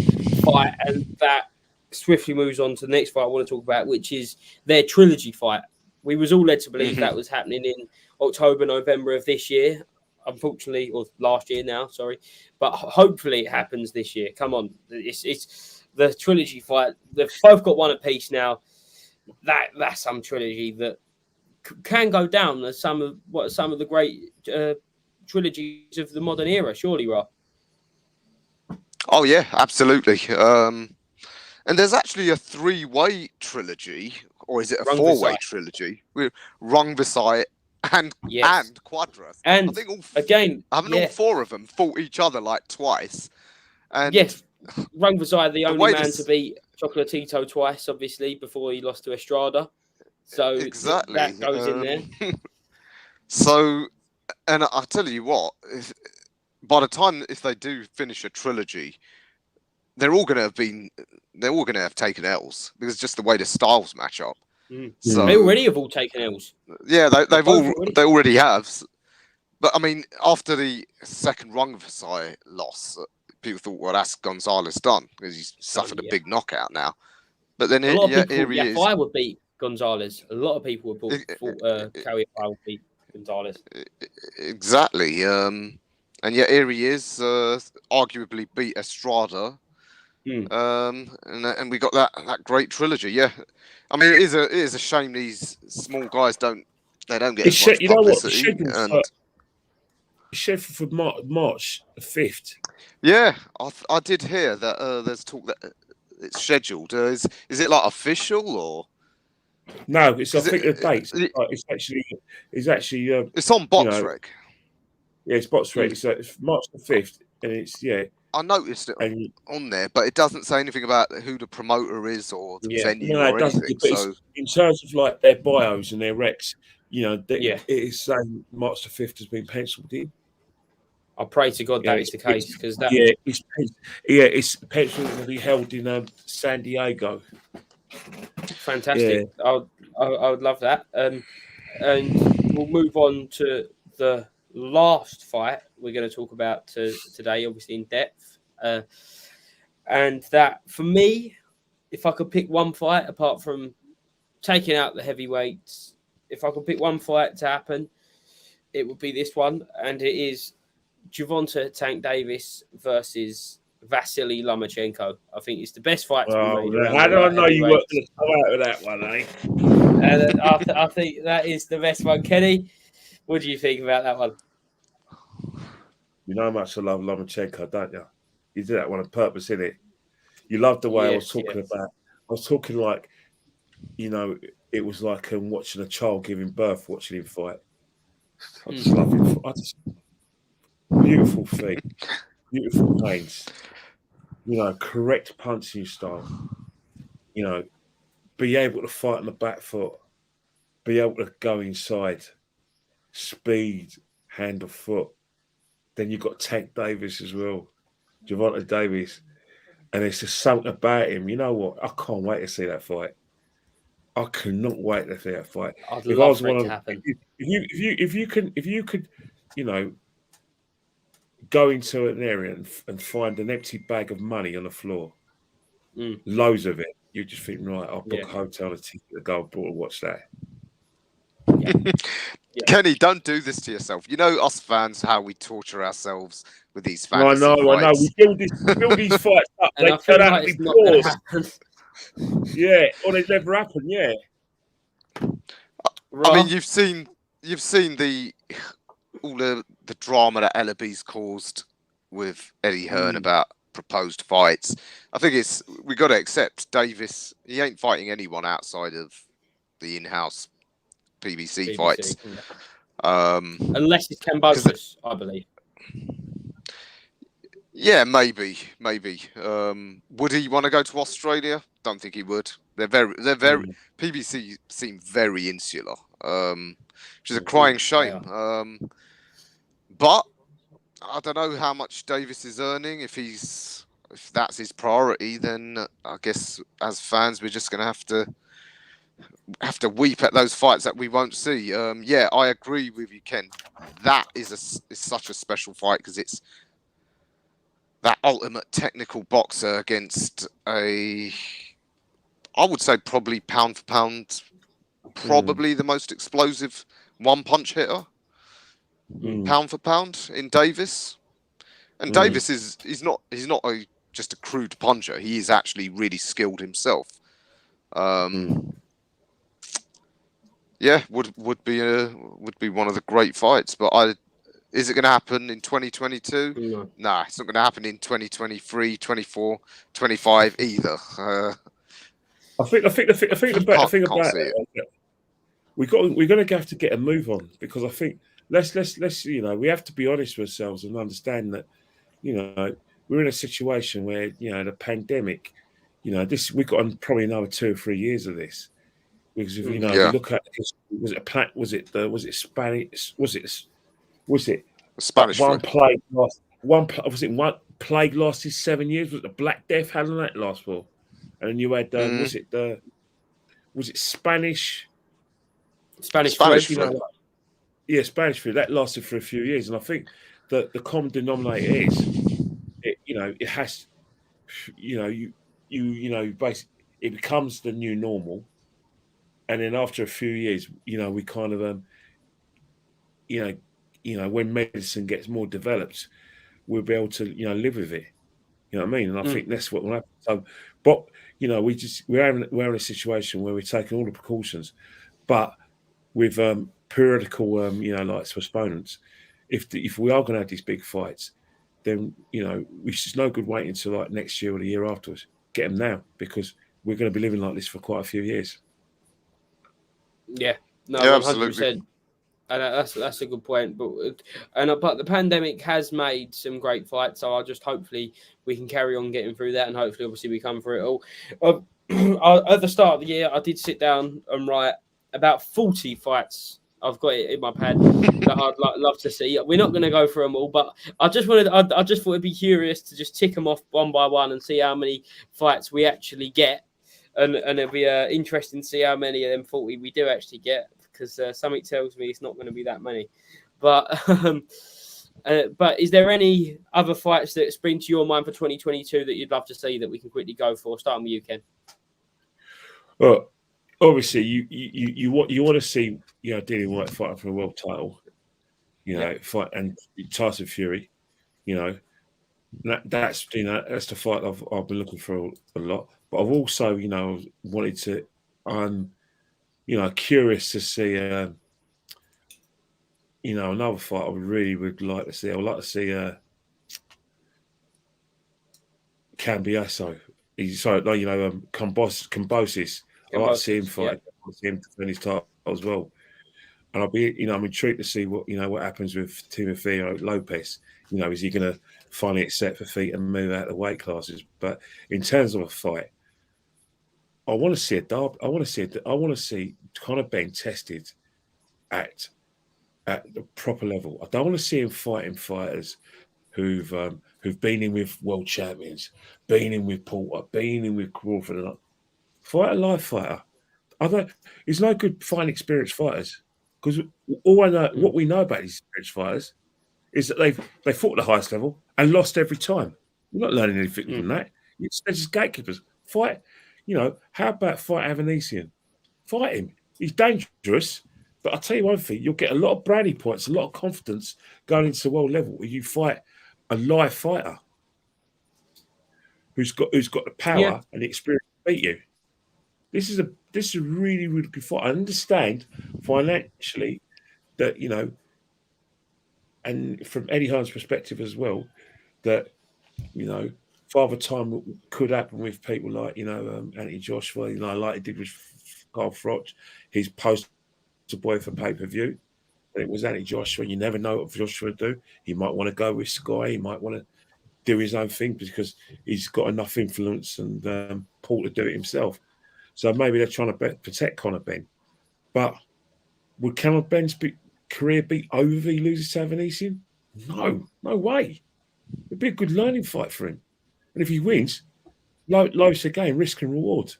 fight, and that swiftly moves on to the next fight I want to talk about, which is their trilogy fight. We was all led to believe that was happening in October, November of this year. Unfortunately, or last year now, sorry, but hopefully it happens this year. Come on, it's the trilogy fight. They've both got one apiece now. That's some trilogy that can go down as some of the great trilogies of the modern era. Surely, Rob. Oh yeah, absolutely. And there's actually a 3-way trilogy, or is it a 4-way trilogy with Rungvisai and Quadras? And I think all 4 of them fought each other like twice. And yes, Rungvisai, the only man to beat Chocolatito twice, obviously, before he lost to Estrada. So exactly that goes in there. So, and I'll tell you what, by the time if they do finish a trilogy, they're all going to have taken L's because just the way the styles match up. So they already have all taken L's. Yeah, they already have. But I mean, after the second Rungvisai loss, people thought, well, that's Gonzalez done because he's suffered a big knockout now. But then here he is. I would beat Gonzalez. A lot of people would Kawhi would beat Gonzalez. Exactly. And yet here he is, arguably beat Estrada. And we got that great trilogy. Yeah, I mean it is a shame these small guys don't get as much publicity. It's scheduled for March 5th. Yeah, I did hear that there's talk that it's scheduled. Is it like official or? No, I think the dates. It's actually. It's on BoxRec. Yeah, it's BoxRec. It's March the 5th, and it's I noticed it on there, but it doesn't say anything about who the promoter is or the venue or anything. So, in terms of like their bios and their recs, it is saying March the 5th has been penciled in. I pray to God that is the case because that. It's penciled to be held in San Diego. Fantastic! I would love that. And we'll move on to the last fight we're going to talk about today, obviously in depth, and that for me, if I could pick one fight apart from taking out the heavyweights, if I could pick one fight to happen, it would be this one, and it is Gervonta Tank Davis versus Vasily Lomachenko. I think it's the best fight to be made. How do I know you weren't going to come out of that one, eh? And I think that is the best one. Kenny, what do you think about that one? You know how much I love Lomachenko, don't you? You did that one on purpose, innit? You love the way I was talking about. I was talking like, it was like watching a child giving birth, watching him fight. I just love him. Beautiful feet, beautiful pains. Correct punching style. Be able to fight on the back foot. Be able to go inside. Speed, hand or foot. Then you've got Tank Davis as well. Gervonta Davis. And it's just something about him. You know what? I can't wait to see that fight. I cannot wait to see that fight. I'd love for it to happen. If you could, go into an area and find an empty bag of money on the floor, loads of it, you just think, right, I'll book a hotel and a ticket to go abroad and watch that. Kenny, don't do this to yourself. You know us fans, how we torture ourselves with these fantasy I know. We build these fights up. They turn out to be pause. Yeah, or they never happen. Yeah. I mean, you've seen all the drama that Ellaby's caused with Eddie Hearn about proposed fights. I think we got to accept Davis. He ain't fighting anyone outside of the in-house PBC BBC, fights. yeah. Unless it's Cambosis, I believe. Yeah, maybe. Would he want to go to Australia? Don't think he would. They're very. PBC seem very insular, which is a crying shame. But I don't know how much Davis is earning. If that's his priority, then I guess as fans we're just going to have to weep at those fights that we won't see. Yeah, I agree with you, Ken. That is such a special fight because it's that ultimate technical boxer against I would say probably pound for pound, probably the most explosive one-punch hitter, pound for pound in Davis. And Davis he's not just a crude puncher. He is actually really skilled himself. Yeah, would be one of the great fights. But is it going to happen in 2022? No. Nah, it's not going to happen in 2023, 24, 25 either. I think the better thing about it, we're going to have to get a move on, because I think let's we have to be honest with ourselves and understand that we're in a situation where the pandemic, this we've got probably another 2 or 3 years of this, because if we look at was it Spanish one flu. plague last one plague lasted 7 years? Was it the Black Death? How long that last for? And then you had was it Spanish flu? Yeah, Spanish flu. That lasted for a few years, and I think that the common denominator is it has basically it becomes the new normal, and then after a few years, we kind of when medicine gets more developed, we'll be able to live with it. You know what I mean? And I think that's what will happen. So, but we're having a situation where we're taking all the precautions, but with periodical like postponements. If we are going to have these big fights, then it's no good waiting until like next year or the year afterwards. Get them now, because we're going to be living like this for quite a few years. Yeah, no, yeah, 100%. absolutely. And that's a good point. But the pandemic has made some great fights, so hopefully we can carry on getting through that, and hopefully obviously we come through it all. At the start of the year, I did sit down and write about 40 fights. I've got it in my pad that I'd love to see. We're not going to go through them all, but I just thought it'd be curious to just tick them off one by one and see how many fights we actually get, and it'll be interesting to see how many of them 40 we do actually get, because something tells me it's not going to be that many. But is there any other fights that spring to your mind for 2022 that you'd love to see that we can quickly go for? Starting with you, Ken. Well, obviously, you want to see Dillian Whyte fighting for a world title, fight, and Tyson Fury, that's the fight I've been looking for a lot. But I've also wanted to I'm curious to see another fight I really would like to see. I would like to see Cambiasso. Cambosis. I like to see him fight. I want to see him defend his title as well. And I'm intrigued to see what happens with Teofimo Lopez. Is he going to finally get set for feet and move out of the weight classes? But in terms of a fight, I want to see a derby. I want to see Conor Benn tested at the proper level. I don't want to see him fighting fighters who've been in with world champions, been in with Porter, been in with Crawford, and fight a live fighter. It's no good fighting experienced fighters, because what we know about these experienced fighters is that they fought at the highest level and lost every time. We're not learning anything from that. They're just gatekeepers. Fight. How about fight Avanesian? Fight him. He's dangerous, but I'll tell you one thing: you'll get a lot of brownie points, a lot of confidence going into the world level where you fight a live fighter who's got the power and the experience to beat you. This is a really, really good fight. I understand financially that and from Eddie Hearn's perspective as well, that Father Time could happen with people like Anthony Joshua, like it did with Carl Froch, his poster boy for pay-per-view. And it was Anthony Joshua. You never know what Joshua would do. He might want to go with Sky. He might want to do his own thing because he's got enough influence and pull to do it himself. So maybe they're trying to protect Conor Benn. But would Conor Benn's career be over if he loses to Avanesian? No way. It'd be a good learning fight for him. And if he wins, life's a game, risk and reward.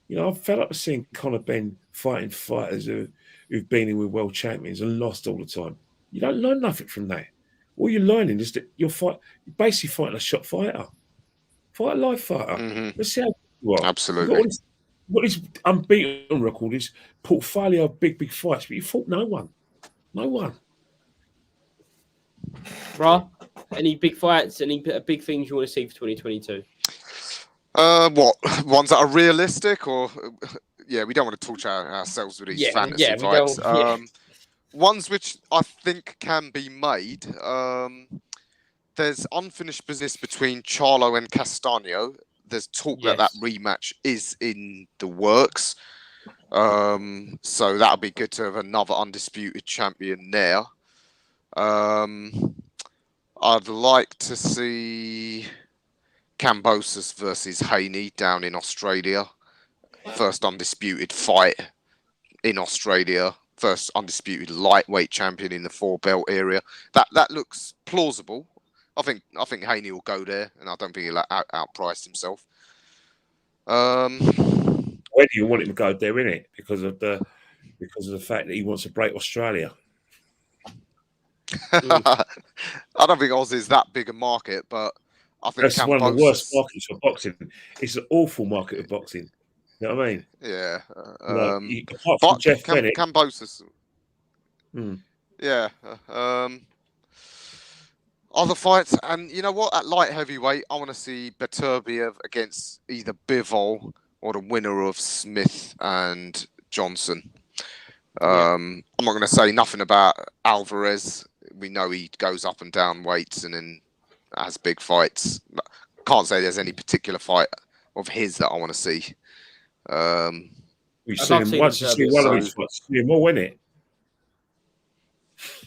You know, I've fed up with seeing Conor Benn fighting fighters who've been in with world champions and lost all the time. You don't learn nothing from that. All you're learning is that you're basically fighting a shot fighter. Fight a live fighter. Mhm. Let's see how you are. Absolutely. What his unbeaten record is portfolio of big fights, but you fought no one. No one. Bruh, any big fights, any big things you want to see for 2022? What ones that are realistic, or yeah, we don't want to torture ourselves with these fantasy we fights. don't. Ones which I think can be made. There's unfinished business between Charlo and Castaño. There's talk that rematch is in the works. So that'll be good to have another undisputed champion there. I'd like to see Kambosos versus Haney down in Australia. First undisputed fight in Australia. First undisputed lightweight champion in the 4-belt area. That looks plausible. I think Haney will go there, and I don't think he'll outprice himself. Where do you want him to go there, innit? Because of the fact that he wants to break Australia. I don't think Oz is that big a market, but I think that's one of the worst markets for boxing. It's an awful market of boxing. You know what I mean? Yeah. But Jeff Bennett, Kambosos. Yeah. Other fights, and you know what? At light heavyweight, I want to see Beterbiev against either Bivol or the winner of Smith and Johnson. I'm not going to say nothing about Alvarez. We know he goes up and down weights and then has big fights. Can't say there's any particular fight of his that I want to see. We've seen him once. You see one of his fights, you see him all, innit?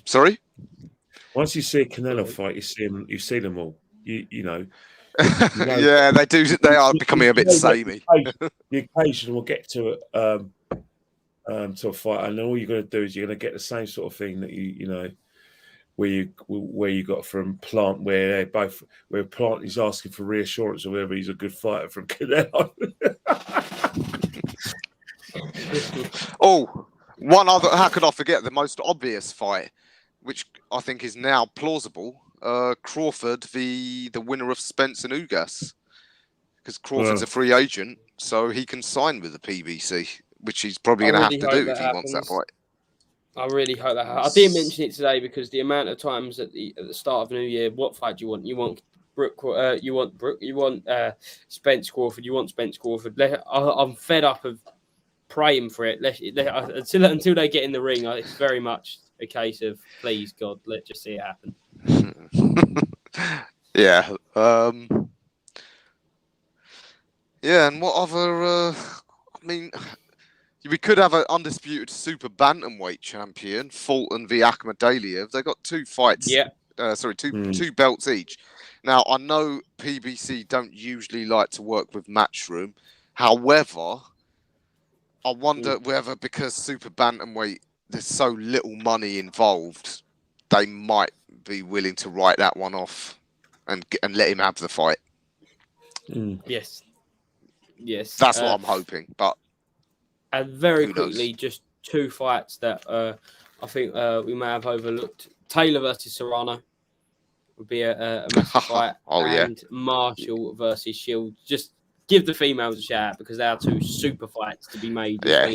Sorry? Once you see a Canelo fight, you see them all. You know. Yeah, they do. They are becoming a bit samey. The occasion will get to a fight, and then all you're going to do is you're going to get the same sort of thing that you know where you got from Plant, where Plant is asking for reassurance of whether he's a good fighter from Canelo. One other. How could I forget the most obvious fight, which I think is now plausible? Crawford the winner of Spence and Ugas, because Crawford's a free agent, so he can sign with the PBC, which he's probably going to have to do if he wants that fight. I really hope that happens. I didn't mention it today because the amount of times at the start of New Year, what fight do you want? You want Spence Crawford. You want Spence Crawford. I'm fed up of praying for it. Until they get in the ring, it's very much a case of please God, let's just see it happen. Yeah. Yeah, and what other? We could have an undisputed super bantamweight champion, Fulton v Akhmadaliev. They got two fights. Yeah. Two belts each. Now I know PBC don't usually like to work with Matchroom. However, I wonder whether because super bantamweight there's so little money involved, they might be willing to write that one off and let him have the fight. Yes. That's what I'm hoping. But and very quickly, just two fights that I think we may have overlooked. Taylor versus Serrano would be a massive fight. And Marshall versus Shields. Just give the females a shout out because they are two super fights to be made. Yeah.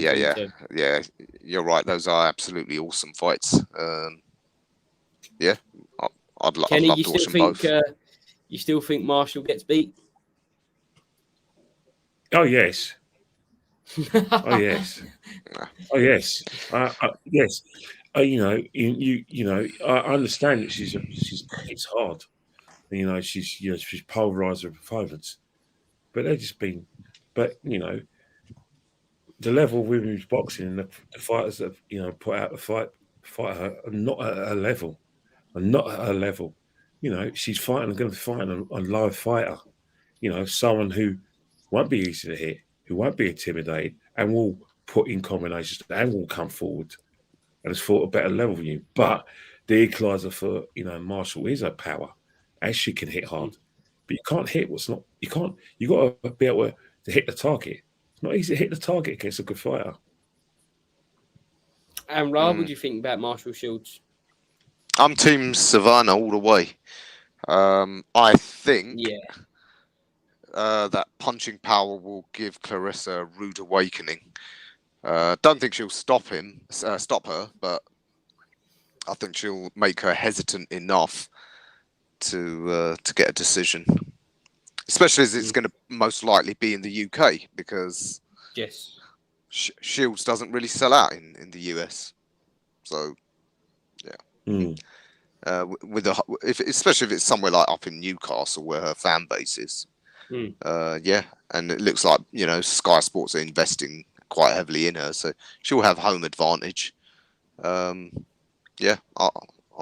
You're right. Those are absolutely awesome fights. I'd love to watch them both. You still think Marshall gets beat? Oh yes. Oh yes. Oh yes. Yes. You know. I understand that she's it's hard. You know, she's polarized her opponents, but they've just been. But you know, the level of women's boxing and the fighters that put out the fighter are not at her level, She's fighting, going to be fighting a live fighter, someone who won't be easy to hit, who won't be intimidated, and will put in combinations and will come forward and has fought a better level than you. But the equaliser for Marshall is her power, as she can hit hard. But you can't hit what's not. You can't. You got to be able to hit the target. It's not easy to hit the target against a good fighter. And Rob, what do you think about Marshall Shields? I'm team Savannah all the way. I think that punching power will give Claressa a rude awakening. Don't think she'll stop her, but I think she'll make her hesitant enough to get a decision. Especially as it's going to most likely be in the UK, because Shields doesn't really sell out in the US. So, yeah. Especially if it's somewhere like up in Newcastle where her fan base is. And it looks like Sky Sports are investing quite heavily in her, so she'll have home advantage. I'm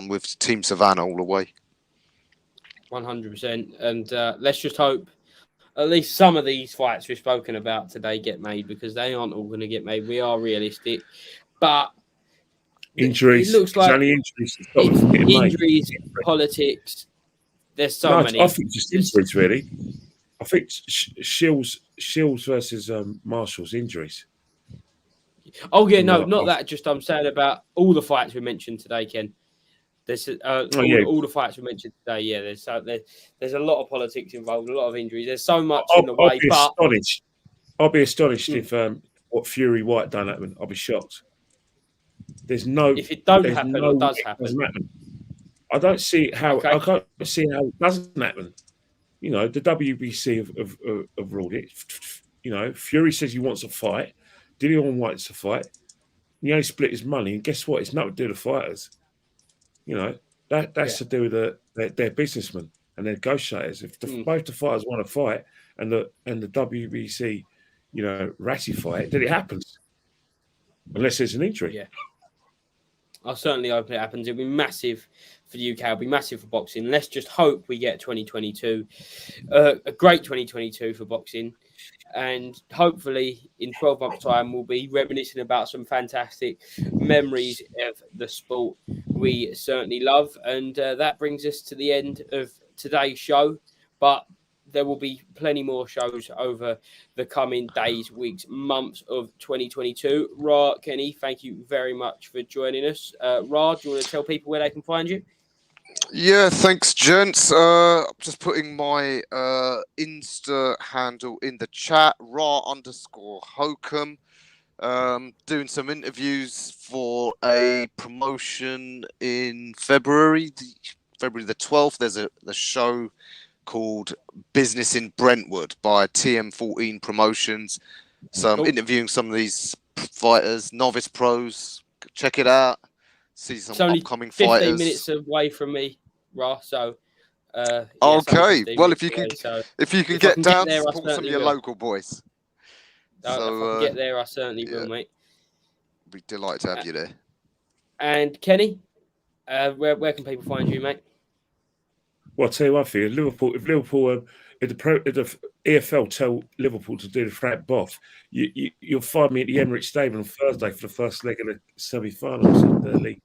with Team Savannah all the way. 100%, and let's just hope at least some of these fights we've spoken about today get made, because they aren't all going to get made. We are realistic, but injuries. It looks like only injuries, politics. There's so many. I think just injuries, really. I think Shields versus Marshall's injuries. Oh yeah, no, not that. Just I'm saying about all the fights we mentioned today, Ken. There's all the fights we mentioned today. Yeah, there's a lot of politics involved, a lot of injuries. There's so much in the way. I'll be astonished if what Fury White done happen. I'll be shocked. If it don't happen, it does happen. I don't see how. Okay. I can't see how it doesn't happen. The WBC have ruled it. Fury says he wants a fight. Dillian wants a fight. He only split his money, and guess what? It's nothing to do with the fighters. That's to do with their businessmen and their negotiators. If both the fighters want to fight and the WBC, ratify it, then it happens. Unless there's an injury. Yeah. I certainly hope it happens. It'll be massive for the UK. It'll be massive for boxing. Let's just hope we get 2022, a great 2022 for boxing. And hopefully in 12 months' time, we'll be reminiscing about some fantastic memories of the sport we certainly love. And that brings us to the end of today's show. But there will be plenty more shows over the coming days, weeks, months of 2022. Ra, Kenny, thank you very much for joining us. Ra, do you want to tell people where they can find you? Yeah, thanks, gents. I'm just putting my Insta handle in the chat, Ra_Hokum. Doing some interviews for a promotion in February the 12th. There's the show called Business in Brentwood by TM14 Promotions. So I'm interviewing some of these fighters, novice pros. Check it out. See some upcoming 15 fighters. 15 minutes away from me, Ross. So, okay. Well, if you can get down, there, support some of your local boys. If I can get there, I certainly will, mate. Be delighted to have you there. And Kenny, where can people find you, mate? Well, I'll tell you one thing. If the EFL tell Liverpool to do the Frank Boff, you'll find me at the Emirates Stadium on Thursday for the first leg of the semi-finals of the league.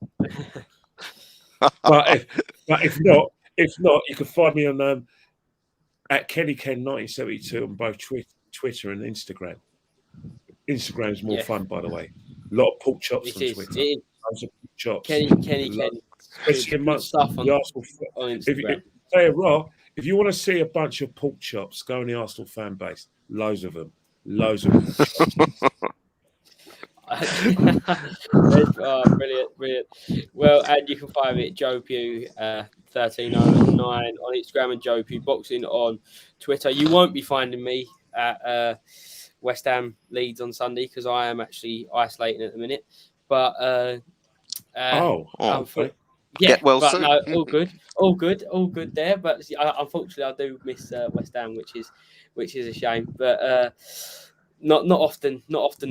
but if not, you can find me on at KennyKen1972 on both Twitter and Instagram. Instagram's more fun, by the way. A lot of pork chops on Twitter. Lots of pork chops. Kenny Ken. Especially amongst stuff on Instagram. Tell you what, if you want to see a bunch of pork chops, go on the Arsenal fan base. Loads of them. Brilliant. Well, and you can find me at Joe Pugh 1309 on Instagram and Joe Pugh Boxing on Twitter. You won't be finding me at West Ham Leeds on Sunday because I am actually isolating at the minute. But okay. Yeah, well, but no, all good there. But unfortunately, I do miss West Ham, which is a shame. But not often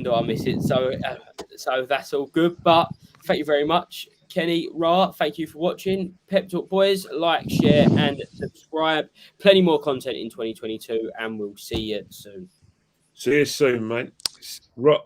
do I miss it. So that's all good. But thank you very much, Kenny, Ra. Thank you for watching. Pep Talk boys, like, share, and subscribe. Plenty more content in 2022, and we'll see you soon. See you soon, mate.